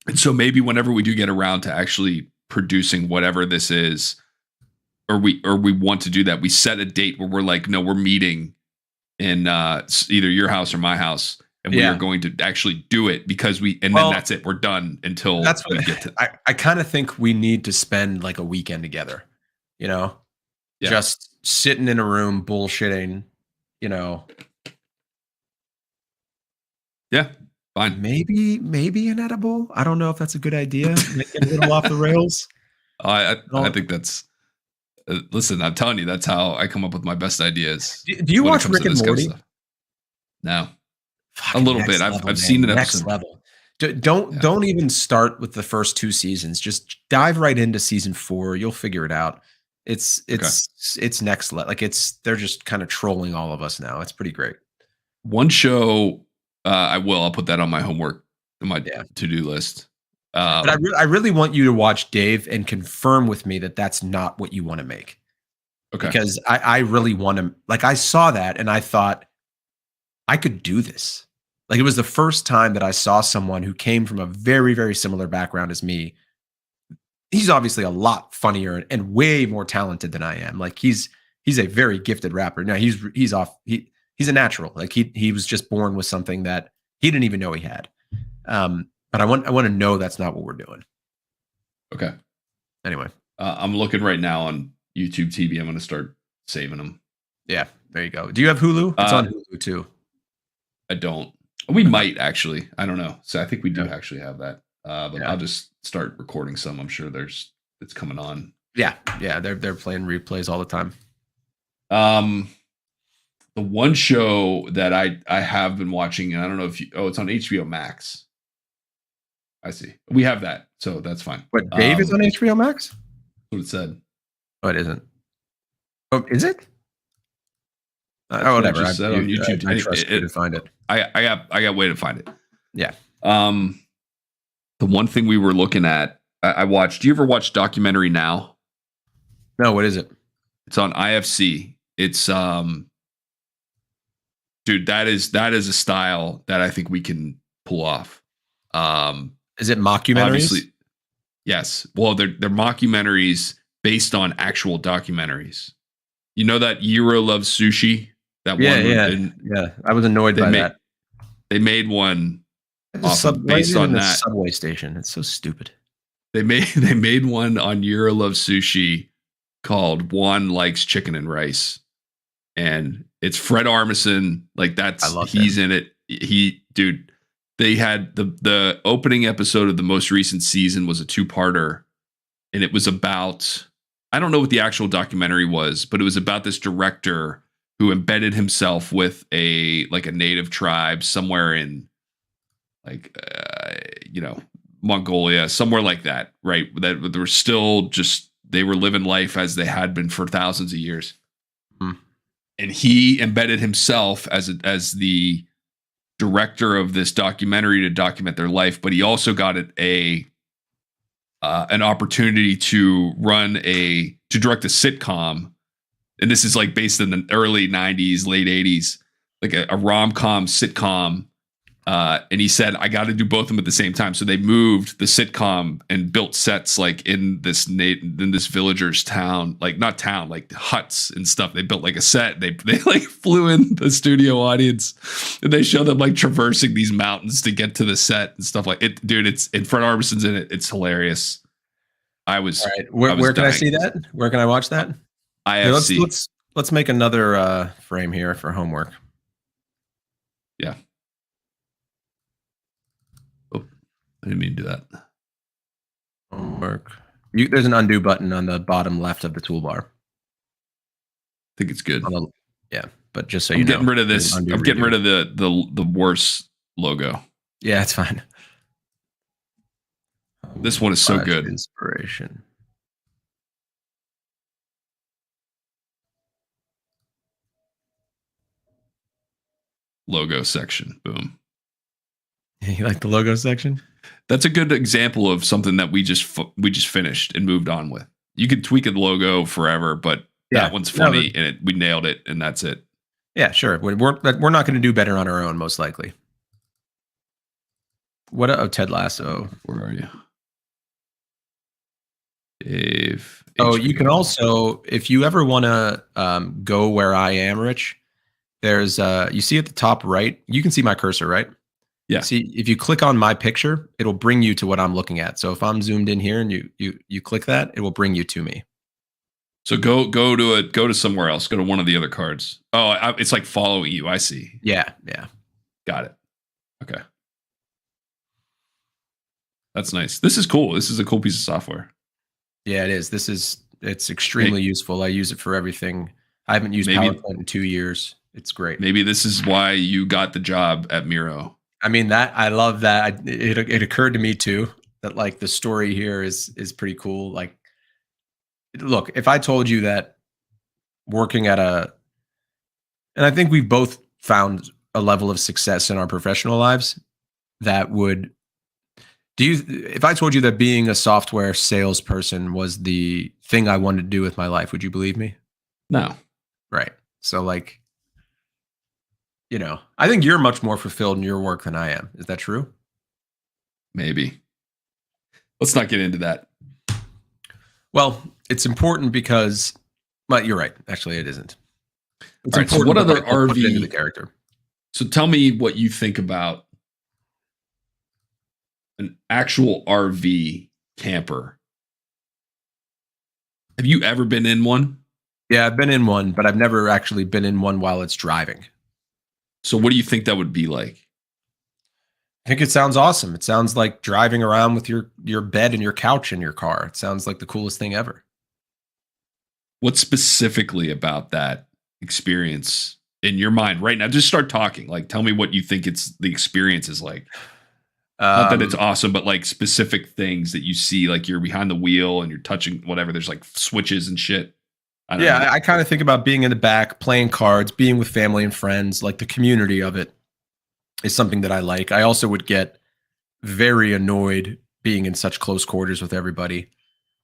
And so maybe whenever we do get around to actually producing whatever this is, or we want to do that, we set a date where we're like, no, we're meeting in either your house or my house, and we are going to actually do it because then that's it. We're done until we get to. I kind of think we need to spend like a weekend together, just sitting in a room bullshitting, Yeah. Fine. Maybe an edible. I don't know if that's a good idea. Make it a little off the rails. I think that's. Listen, I'm telling you, that's how I come up with my best ideas. Do you watch Rick and Morty? Kind of no, a little bit. I've seen an episode. Next level. Don't even start with the first 2 seasons. Just dive right into season 4. You'll figure it out. It's next level. Like they're just kind of trolling all of us now. It's pretty great. One show. I'll put that on my homework, on my to-do list. But I really want you to watch Dave and confirm with me that that's not what you want to make. Okay. Because I really want to, like, I saw that and I thought I could do this. Like, it was the first time that I saw someone who came from a very, very similar background as me. He's obviously a lot funnier and way more talented than I am. Like, he's a very gifted rapper. Now he's a natural. Like he was just born with something that he didn't even know he had. But I want to know that's not what we're doing. Okay. Anyway, I'm looking right now on YouTube TV. I'm going to start saving them. Yeah, there you go. Do you have Hulu? It's on Hulu too. I don't. We might actually. I don't know. So I think we do actually have that. But I'll just start recording some. I'm sure it's coming on. Yeah. They're playing replays all the time. The one show that I have been watching, and I don't know if it's on HBO Max. I see. We have that, so that's fine. What, Dave is on HBO Max? That's what it said. Oh, it isn't. Oh, is it? Whatever. I said on YouTube. I trust you to find it. I got a way to find it. Yeah. The one thing we were looking at, I watched. Do you ever watch Documentary Now? No. What is it? It's on IFC. It's dude, that is a style that I think we can pull off. Is it mockumentaries? Obviously, yes. Well, they're mockumentaries based on actual documentaries. You know that Jiro Loves Sushi? That one? Yeah. I was annoyed by that. They made one based on that subway station. It's so stupid. They made one on Jiro Loves Sushi called Juan Likes Chicken and Rice, and it's Fred Armisen. Like he's in it. Dude. They had the opening episode of the most recent season was a 2-parter, and it was about, I don't know what the actual documentary was, but it was about this director who embedded himself with a native tribe somewhere in Mongolia, somewhere like that, right? That they were still they were living life as they had been for thousands of years. And he embedded himself as the director of this documentary to document their life, but he also got an opportunity to direct a sitcom. And this is like based in the early 90s, late 80s, like a rom-com sitcom. And he said, I got to do both of them at the same time. So they moved the sitcom and built sets like in this villager's town, like not town, like huts and stuff. They built like a set. They like flew in the studio audience and they showed them like traversing these mountains to get to the set and stuff like it. Dude, it's Fred Armisen's in it. It's hilarious. All right. Where can I see that? Where can I watch that? IFC. Let's make another frame here for homework. Yeah. I didn't mean to do that. Homework. There's an undo button on the bottom left of the toolbar. I think it's good. But just so I'm you know, getting rid of this. I'm getting rid of the worst logo. Yeah, it's fine. This one is so good. Inspiration. Logo section. Boom. You like the logo section? That's a good example of something that we just finished and moved on with. You could tweak a logo forever, but that one's funny and we nailed it, and that's it. Yeah, sure. We're not going to do better on our own, most likely. Ted Lasso? Where are you, Dave? You can also, if you ever want to go where I am, Rich. There's you see at the top right, you can see my cursor, right? Yeah. See, if you click on my picture, it'll bring you to what I'm looking at. So if I'm zoomed in here and you click that, it will bring you to me. So go to somewhere else. Go to one of the other cards. Oh, it's like following you. I see. Yeah. Got it. Okay. That's nice. This is cool. This is a cool piece of software. Yeah, it is. It's extremely useful. I use it for everything. I haven't used PowerPoint in 2 years. It's great. Maybe this is why you got the job at Miro. I mean, I love that. It occurred to me too that like the story here is pretty cool. Like, look, if I told you that working at and I think we've both found a level of success in our professional lives that would, if I told you that being a software salesperson was the thing I wanted to do with my life, would you believe me? No. Right. So like, I think you're much more fulfilled in your work than I am. Is that true? Maybe. Let's not get into that. Well, it's important because, well, you're right. Actually, it isn't. It's important. So what other RV into the character? So tell me what you think about an actual RV camper. Have you ever been in one? Yeah, I've been in one, but I've never actually been in one while it's driving. So what do you think that would be like? I think it sounds awesome. It sounds like driving around with your bed and your couch in your car. It sounds like the coolest thing ever. What specifically about that experience in your mind right now? Just start talking. Like, tell me what you think the experience is like. Not that it's awesome, but like specific things that you see, like you're behind the wheel and you're touching whatever. There's like switches and shit. I kind of think about being in the back, playing cards, being with family and friends. Like the community of it is something that I like. I also would get very annoyed being in such close quarters with everybody.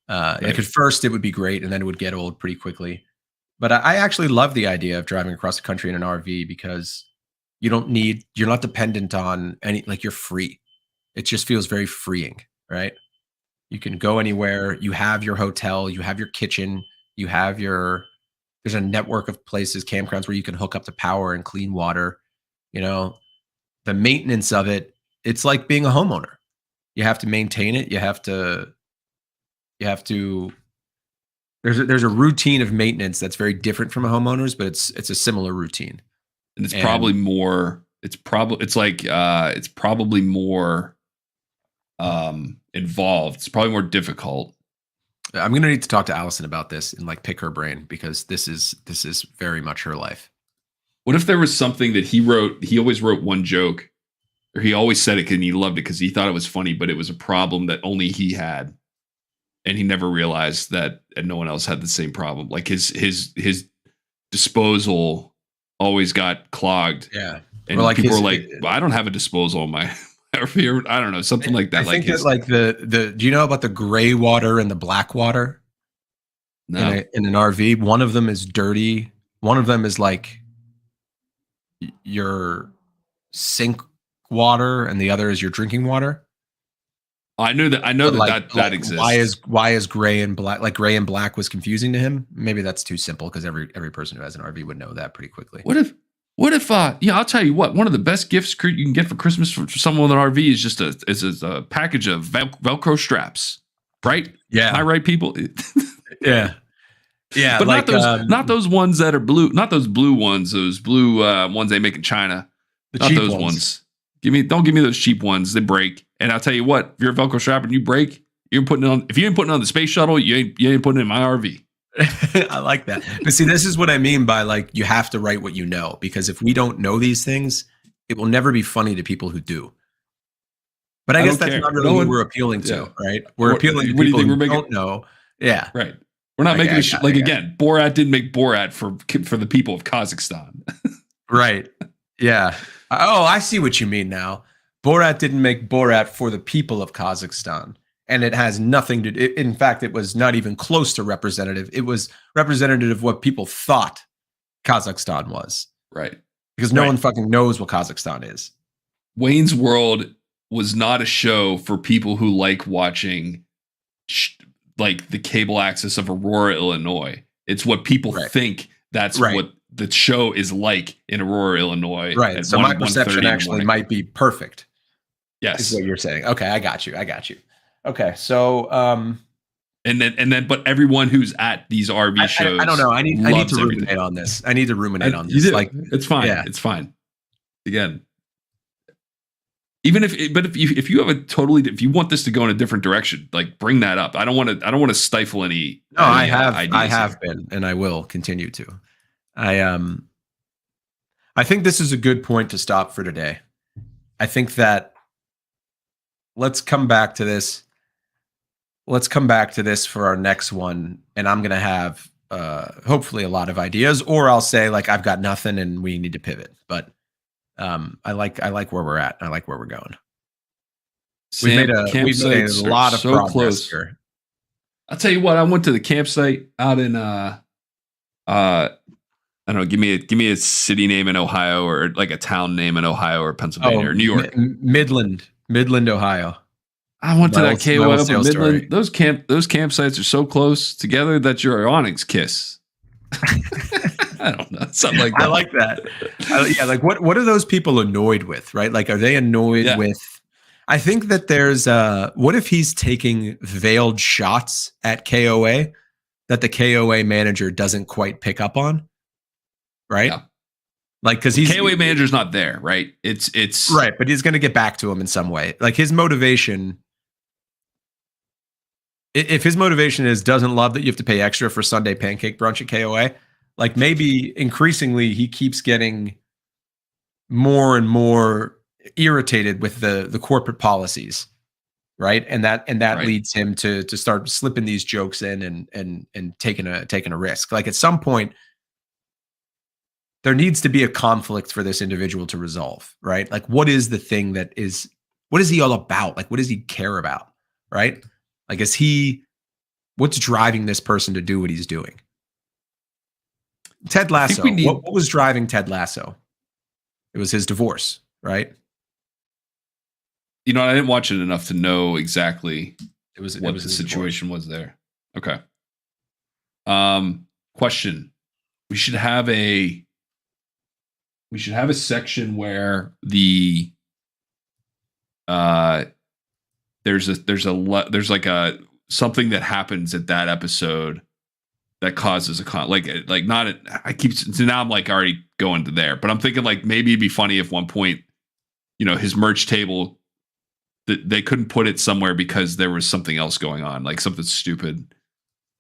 Like at first it would be great, and then it would get old pretty quickly. But I actually love the idea of driving across the country in an RV because you're not dependent on you're free. It just feels very freeing, right? You can go anywhere. You have your hotel, you have your kitchen. You have there's a network of places, campgrounds where you can hook up to power and clean water. The maintenance of it, it's like being a homeowner. You have to maintain it. There's a routine of maintenance that's very different from a homeowner's, but it's a similar routine. And it's probably more involved. It's probably more difficult. I'm going to need to talk to Allison about this and like pick her brain because this is very much her life. What if there was something that he wrote? He always wrote one joke, or he always said it and he loved it because he thought it was funny, but it was a problem that only he had, and he never realized that, and no one else had the same problem. Like his disposal always got clogged. Yeah, and like people were like, well, "I don't have a disposal on my." I don't know, something like that. I think that like the do you know about the gray water and the black water? No. In an RV, one of them is dirty. One of them is like your sink water, and the other is your drinking water. I know that exists. Why is gray and black? Like gray and black was confusing to him. Maybe that's too simple because every person who has an RV would know that pretty quickly. What if yeah, I'll tell you what, one of the best gifts you can get for Christmas for someone with an RV is just a package of Velcro straps, right? Yeah. Am I right, people? Yeah. Yeah. But like, not those ones that are blue, not those blue ones, those blue ones they make in China. Not those ones. Don't give me those cheap ones. They break. And I'll tell you what, if you're a Velcro strap and you break, you're putting it on. If you ain't putting it on the space shuttle, you ain't putting it in my RV. I like that. But see, this is what I mean by like, you have to write what you know, because if we don't know these things, it will never be funny to people who do. But I guess that's not really what we're appealing to, right? We're appealing to people who don't know. Yeah. Right. We're not making it again, Borat didn't make Borat for the people of Kazakhstan. Right. Yeah. Oh, I see what you mean now. Borat didn't make Borat for the people of Kazakhstan. And it has nothing to do. In fact, it was not even close to representative. It was representative of what people thought Kazakhstan was. Right. Because no one fucking knows what Kazakhstan is. Wayne's World was not a show for people who like watching like the cable access of Aurora, Illinois. It's what people think that's what the show is like in Aurora, Illinois. Right. So my perception actually might be perfect. Yes. Is what you're saying. Okay, I got you. Okay, so and then but everyone who's at these RV shows, I don't know. I need to ruminate on this. Like, it's fine. Yeah. It's fine. Again, even if you have if you want this to go in a different direction, like bring that up. I don't want to stifle any. No, I have been, and I will continue to. I think this is a good point to stop for today. I think that let's come back to this. Let's come back to this for our next one, and I'm gonna have hopefully a lot of ideas, or I'll say like I've got nothing and we need to pivot. But I like where we're at. I like where we're going. We've made a lot of progress here. I'll tell you what. I went to the campsite out in I don't know. Give me a city name in Ohio, or like a town name in Ohio or Pennsylvania or New York. Midland, Ohio. I went to that KOL, but Midland. Those campsites are so close together that your awnings kiss. I don't know, something like that. I like that. Yeah, like what are those people annoyed with, right? Like, are they annoyed with? I think that there's what if he's taking veiled shots at KOA that the KOA manager doesn't quite pick up on, right? Yeah. Like, because KOA manager's not there, right? It's right, but he's going to get back to him in some way. Like his motivation. If his motivation doesn't love that you have to pay extra for Sunday pancake brunch at KOA, like maybe increasingly he keeps getting more and more irritated with the corporate policies, right? And that leads him to start slipping these jokes in and taking a risk. Like at some point, there needs to be a conflict for this individual to resolve, right? Like what is the thing what is he all about? Like what does he care about, right? Like, what's driving this person to do what he's doing? Ted Lasso. What was driving Ted Lasso? It was his divorce, right? You know, I didn't watch it enough to know exactly what the situation was there. Okay. Question. We should have a section where there's like a something that happens at that episode that causes now I'm like already going to there, but I'm thinking like maybe it'd be funny if one point, you know, his merch table they couldn't put it somewhere because there was something else going on, like something stupid.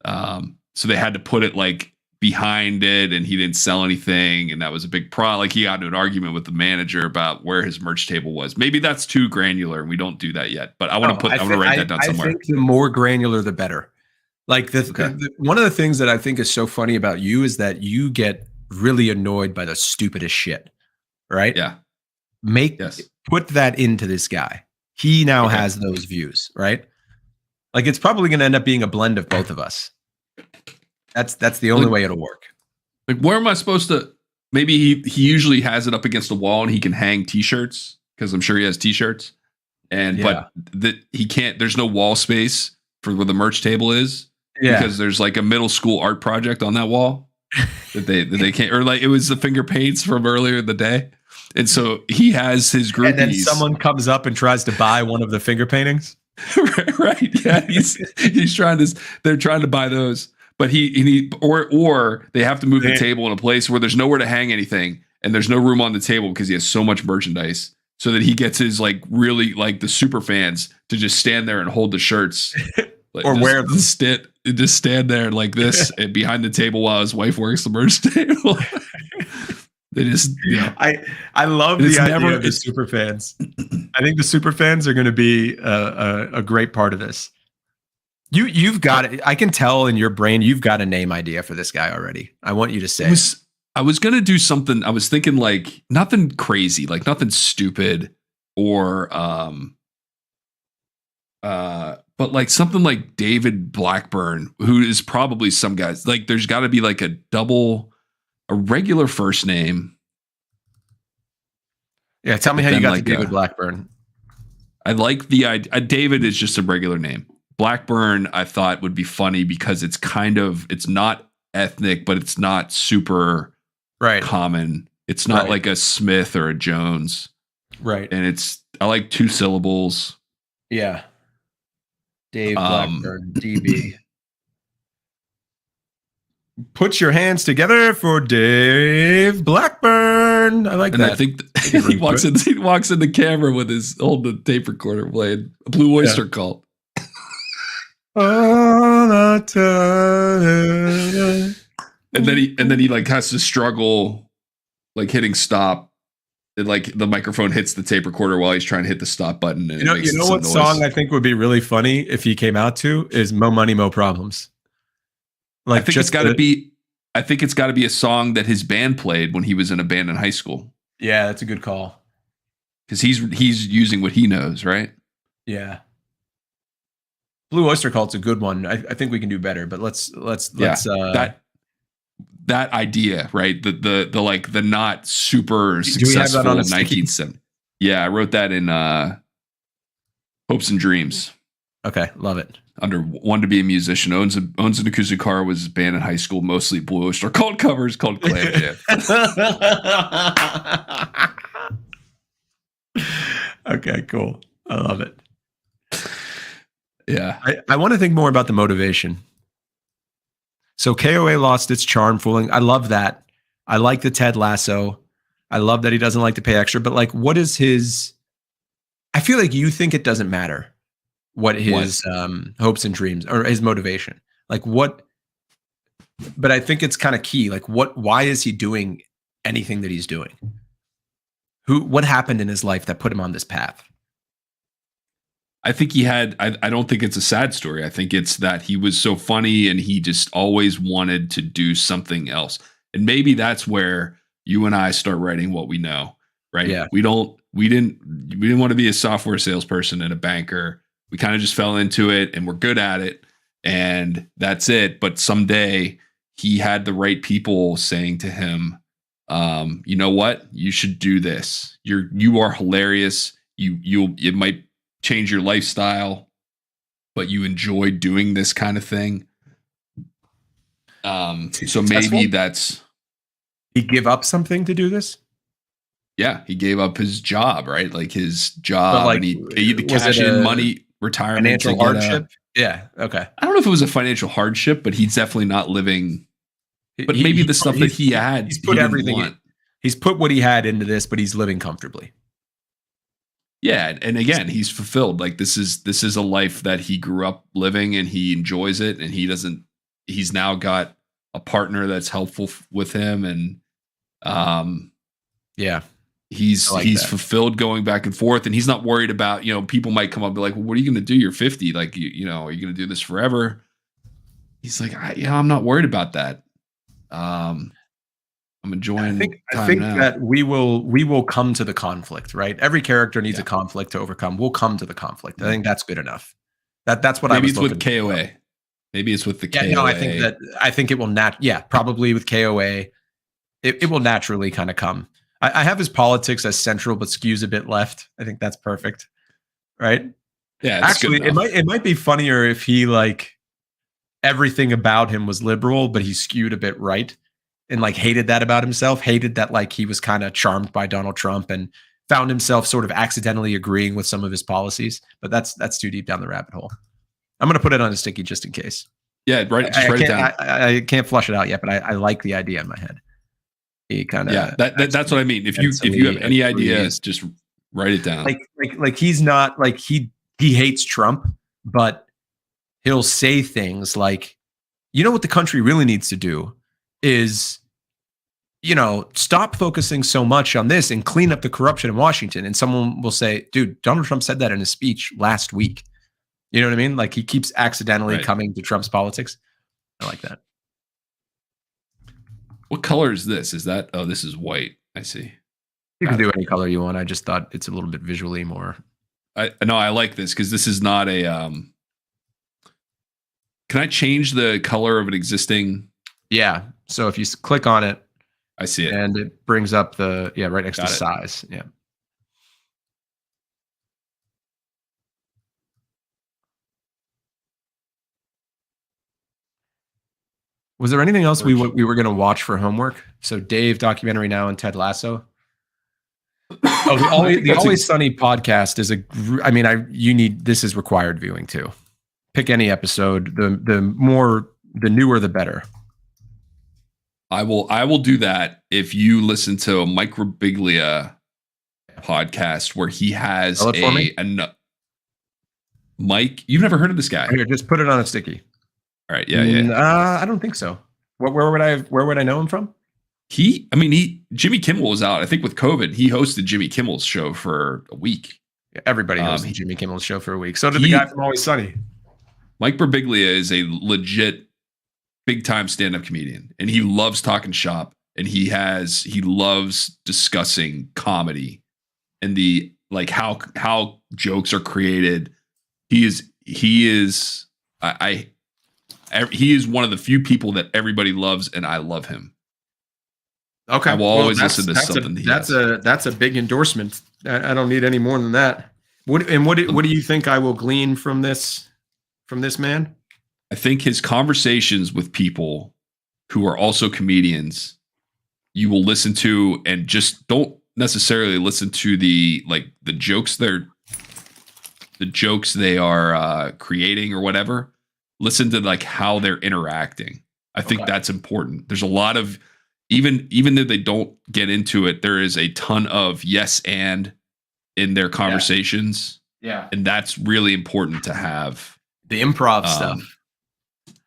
So they had to put it like behind it and he didn't sell anything, and that was a big problem. Like he got into an argument with the manager about where his merch table was. Maybe that's too granular and we don't do that yet, but I want to write that down somewhere. I think the more granular the better. Like one of the things that I think is so funny about you is that you get really annoyed by the stupidest shit, right? Yeah. Put that into this guy. He now has those views, right? Like it's probably going to end up being a blend of both of us. That's the only way it'll work. Like, where am I supposed to? Maybe he usually has it up against the wall and he can hang T-shirts because I'm sure he has T-shirts. But he can't. There's no wall space for where the merch table is because there's like a middle school art project on that wall that they can't. Or like it was the finger paints from earlier in the day, and so he has his groupies. And then someone comes up and tries to buy one of the finger paintings. right? Yeah, he's trying to. They're trying to buy those. But or they have to move the table in a place where there's nowhere to hang anything and there's no room on the table because he has so much merchandise, so that he gets his like really like the super fans to just stand there and hold the shirts like, or wear them. Just stand there like this and behind the table while his wife works the merch table. They just I love the idea of the super fans. I think the super fans are going to be a great part of this. You've got it. I can tell in your brain you've got a name idea for this guy already. I want you to say. I was gonna do something. I was thinking like nothing crazy, like nothing stupid, or but like something like David Blackburn, who is probably some guys. Like there's got to be like a regular first name. Yeah, tell me how you got like David Blackburn. I like the idea. David is just a regular name. Blackburn, I thought would be funny because it's not ethnic, but it's not super common. It's not like a Smith or a Jones. Right. And I like 2 syllables. Yeah. Dave Blackburn, DB. Put your hands together for Dave Blackburn. I like that. I think he walks in the camera with his holding the tape recorder playing a Blue Oyster Cult. All the time. And then he like has to struggle like hitting stop. And like the microphone hits the tape recorder while he's trying to hit the stop button. And you know what song I think would be really funny if he came out to is Mo Money, Mo Problems. Like I think it's got to be a song that his band played when he was in a band in high school. Yeah, that's a good call. Because he's using what he knows, right? Yeah. Blue Oyster Cult's a good one. I think we can do better, but let's that idea, right? The like the not super successful 1970. Yeah, I wrote that in Hopes and Dreams. Okay, love it. Under Wanted to Be a Musician, owns an acoustic car, was his band in high school, mostly Blue Oyster Cult covers called Clam Jam. Okay, cool. I love it. Yeah. I want to think more about the motivation. So KOA lost its charm fooling. I love that. I like the Ted Lasso. I love that he doesn't like to pay extra, but like, what is his, I feel like you think it doesn't matter what his hopes and dreams or his motivation, like what, but I think it's kind of key. Like why is he doing anything that he's doing? What happened in his life that put him on this path? I think he had, I don't think it's a sad story. I think it's that he was so funny and he just always wanted to do something else. And maybe that's where you and I start writing what we know, right? Yeah. We didn't want to be a software salesperson and a banker. We kind of just fell into it and we're good at it and that's it. But someday he had the right people saying to him, you know what? You should do this. You are hilarious. It might change your lifestyle, but you enjoy doing this kind of thing. So maybe that's, he give up something to do this. Yeah, he gave up his job, right? Like his job, like, and he had to cash in money, retirement, financial hardship. Yeah, okay. I don't know if it was a financial hardship, but he's definitely not living. But maybe the stuff that he had, he's put everything. He's put what he had into this, but he's living comfortably. Yeah, and again, he's fulfilled. Like this is a life that he grew up living, and he enjoys it, and he's now got a partner that's helpful with him, and yeah, he's fulfilled going back and forth, and he's not worried about, people might come up and be like, well, what are you going to do? You're 50. Like, are you going to do this forever? He's like, I'm not worried about that. I'm enjoying. I think that we will come to the conflict, right? Every character needs a conflict to overcome. We'll come to the conflict. I think that's good enough. That's what maybe it's with KOA. Maybe it's with the KOA. No, I think it will probably with KOA, it will naturally kind of come. I have his politics as central, but skews a bit left. I think that's perfect, right? Yeah, actually, it might be funnier if he everything about him was liberal, but he skewed a bit right, and hated that about himself. Hated that he was kind of charmed by Donald Trump and found himself sort of accidentally agreeing with some of his policies. But that's too deep down the rabbit hole. I'm going to put it on a sticky just in case. Yeah, write it down. I can't flush it out yet, but I like the idea in my head. He kind of that's what I mean. If you have any ideas, just write it down. He's not he hates Trump, but he'll say things like, what the country really needs to do is, stop focusing so much on this and clean up the corruption in Washington. And someone will say, dude, Donald Trump said that in his speech last week. You know what I mean? He keeps accidentally coming to Trump's politics. I like that. What color is this? Is that? Oh, this is white. I see. You can do any color you want. I just thought it's a little bit visually more. I like this because this is not a. Can I change the color of an existing? Yeah. So if you click on it, I see it, and it brings up the right next to size. Yeah. Was there anything else we were going to watch for homework? So Dave documentary now and Ted Lasso. The Always Sunny podcast is this is required viewing too. Pick any episode. The newer, the better. I will do that if you listen to a Mike Birbiglia podcast where he has Mike. You've never heard of this guy? Here, just put it on a sticky. All right. Yeah. I don't think so. Where would I know him from? Jimmy Kimmel was out. I think with COVID, he hosted Jimmy Kimmel's show for a week. Yeah, everybody hosted Jimmy Kimmel's show for a week. So did the guy from Always Sunny. Mike Birbiglia is a legit big time stand-up comedian, and he loves talking shop, and he loves discussing comedy and the how jokes are created. He is one of the few people that everybody loves, and I love him. Okay, I will always listen to something. That's a big endorsement. I don't need any more than that. What do you think I will glean from this man? I think his conversations with people who are also comedians, you will listen to, and just don't necessarily listen to the jokes they are creating or whatever. Listen to how they're interacting. I think that's important. There's a lot of, even though they don't get into it, there is a ton of yes and in their conversations. Yeah. And that's really important to have. The improv stuff.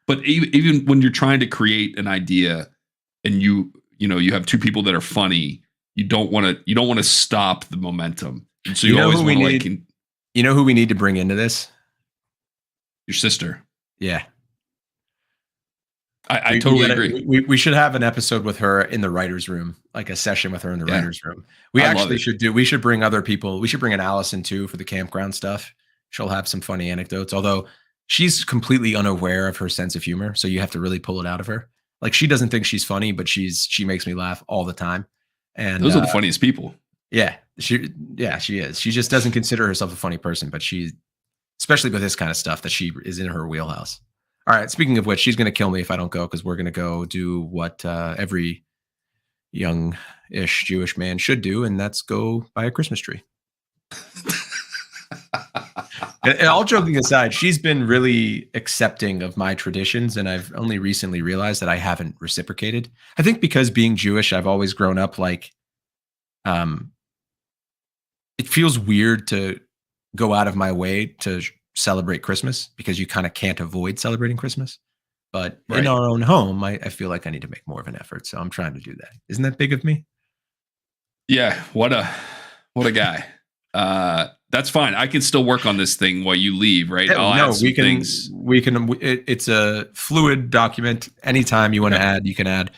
But even when you're trying to create an idea and you have two people that are funny, you don't want to stop the momentum. And so you always want to you know who we need to bring into this? Your sister. Yeah. I totally agree. We should have an episode with her in the writer's room, like a session with her in the writer's room. We should bring other people. We should bring an Allison too for the campground stuff. She'll have some funny anecdotes, although she's completely unaware of her sense of humor. So you have to really pull it out of her. She doesn't think she's funny, but she makes me laugh all the time. And those are the funniest people. Yeah, she is. She just doesn't consider herself a funny person, but especially with this kind of stuff, that she is in her wheelhouse. All right. Speaking of which, she's going to kill me if I don't go, because we're going to go do what every young-ish Jewish man should do, and that's go buy a Christmas tree. And all joking aside, she's been really accepting of my traditions, and I've only recently realized that I haven't reciprocated. I think because being Jewish, I've always grown up it feels weird to go out of my way to celebrate Christmas, because you kind of can't avoid celebrating Christmas. But in our own home, I feel like I need to make more of an effort. So I'm trying to do that. Isn't that big of me? Yeah. What a guy. That's fine. I can still work on this thing while you leave, right? Yeah, it's a fluid document. Anytime you want to add, you can add.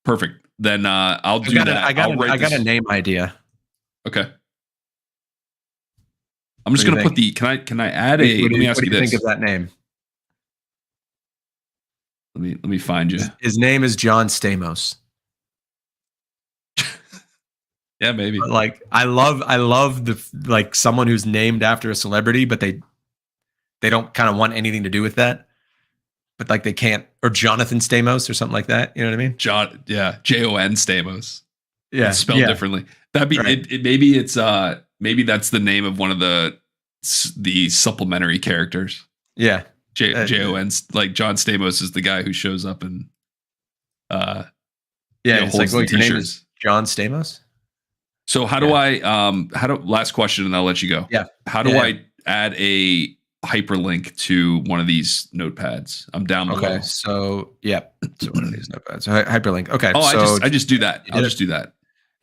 Perfect. Then I'll do that. I got a name idea. Okay. I'm just gonna put can I add a let me ask you this. Think of that name. Let me find you. His name is John Stamos. Yeah, maybe. But like I love the like someone who's named after a celebrity, but they don't kind of want anything to do with that. But like they can't, or Jonathan Stamos or something like that. You know what I mean? Jon Stamos. Yeah, it's spelled differently. That'd be maybe it's maybe that's the name of one of the supplementary characters. Yeah. Jon, like John Stamos is the guy who shows up and it's like, well, your name is John Stamos. So how do I last question and I'll let you go. Yeah. How do I add a hyperlink to one of these notepads? I'm down below. Okay. So one of these notepads. So hyperlink. Okay. Oh, I just do that. I'll just do that.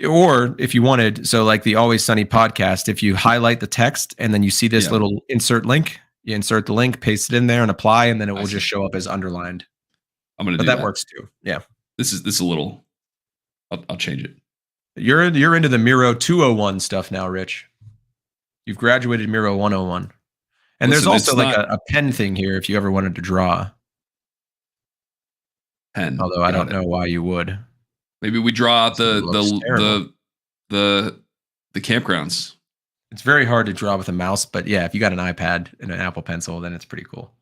Or if you wanted, so like the Always Sunny podcast, if you highlight the text and then you see this little insert link, you insert the link, paste it in there and apply, and then it will just show up as underlined. I'm going to do that. That works too. Yeah. This is a little, I'll change it. You're into the Miro 201 stuff now, Rich. You've graduated Miro 101. And there's also like a pen thing here if you ever wanted to draw. Pen. Although I don't know why you would. Maybe we draw out the campgrounds. It's very hard to draw with a mouse, but yeah, if you got an iPad and an Apple Pencil, then it's pretty cool.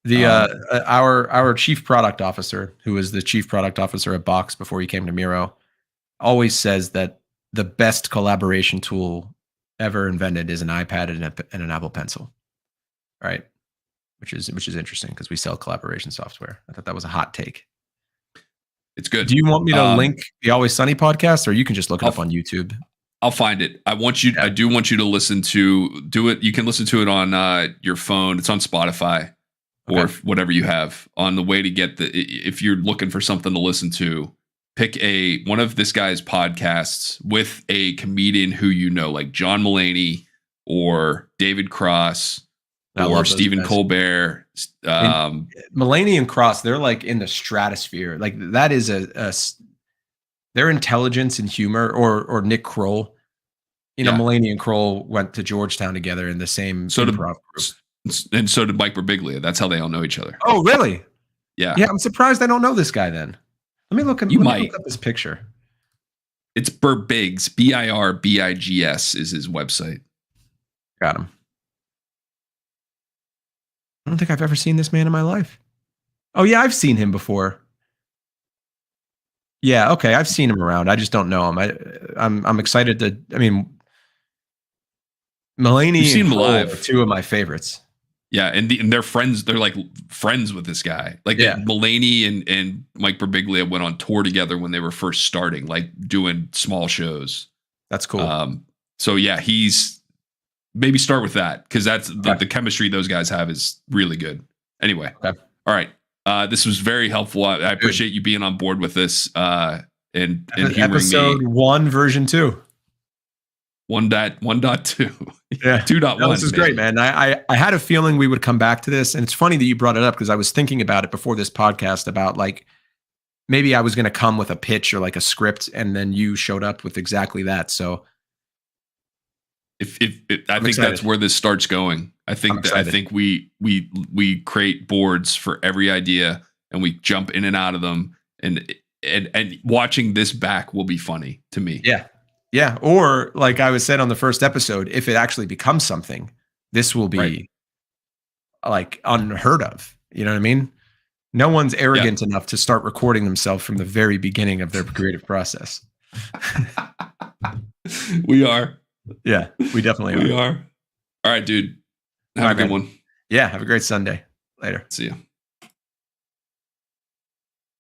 The our chief product officer, who was the chief product officer at Box before he came to Miro, always says that the best collaboration tool ever invented is an iPad and an Apple Pencil, right? Which is interesting because we sell collaboration software. I thought that was a hot take. It's good. Do you want me to link the Always Sunny podcast, or you can just look it up on YouTube? I'll find it. I do want you to listen to it. You can listen to it on your phone. It's on Spotify or whatever you have. On the way to get if you're looking for something to listen to, pick one of this guy's podcasts with a comedian who you know, like John Mulaney or David Cross or Stephen Colbert. Mulaney and Cross, they're like in the stratosphere. Like that is their intelligence and humor, or Nick Kroll. Mulaney and Kroll went to Georgetown together in the same improv group. And so did Mike Birbiglia. That's how they all know each other. Oh, really? Yeah. Yeah, I'm surprised I don't know this guy then. Let me look up this picture. It's Birbigs, Birbigs is his website. Got him. I don't think I've ever seen this man in my life. Oh yeah, I've seen him before. Yeah, okay, I've seen him around. I just don't know him. I'm excited to. I mean, Mulaney and Kroll are two of my favorites. Yeah, and they're friends. They're like friends with this guy. Like Mulaney and Mike Birbiglia went on tour together when they were first starting, like doing small shows. That's cool. So yeah, maybe start with that because that's the chemistry those guys have is really good. Anyway, all right. This was very helpful. I appreciate you being on board with this and humoring episode me. 1, version 2. 1.2. Yeah. 2.1. No, this is great, man. I had a feeling we would come back to this. And it's funny that you brought it up because I was thinking about it before this podcast about like maybe I was going to come with a pitch or like a script, and then you showed up with exactly that. So I think that's where this starts going. I think we create boards for every idea and we jump in and out of them, and watching this back will be funny to me. Yeah. Yeah. Or like I was said on the first episode, if it actually becomes something, this will be like unheard of. You know what I mean? No one's arrogant enough to start recording themselves from the very beginning of their creative process. We are. Yeah, we definitely are. We are. All right, dude. Have a good one. Yeah, have a great Sunday. Later. See you.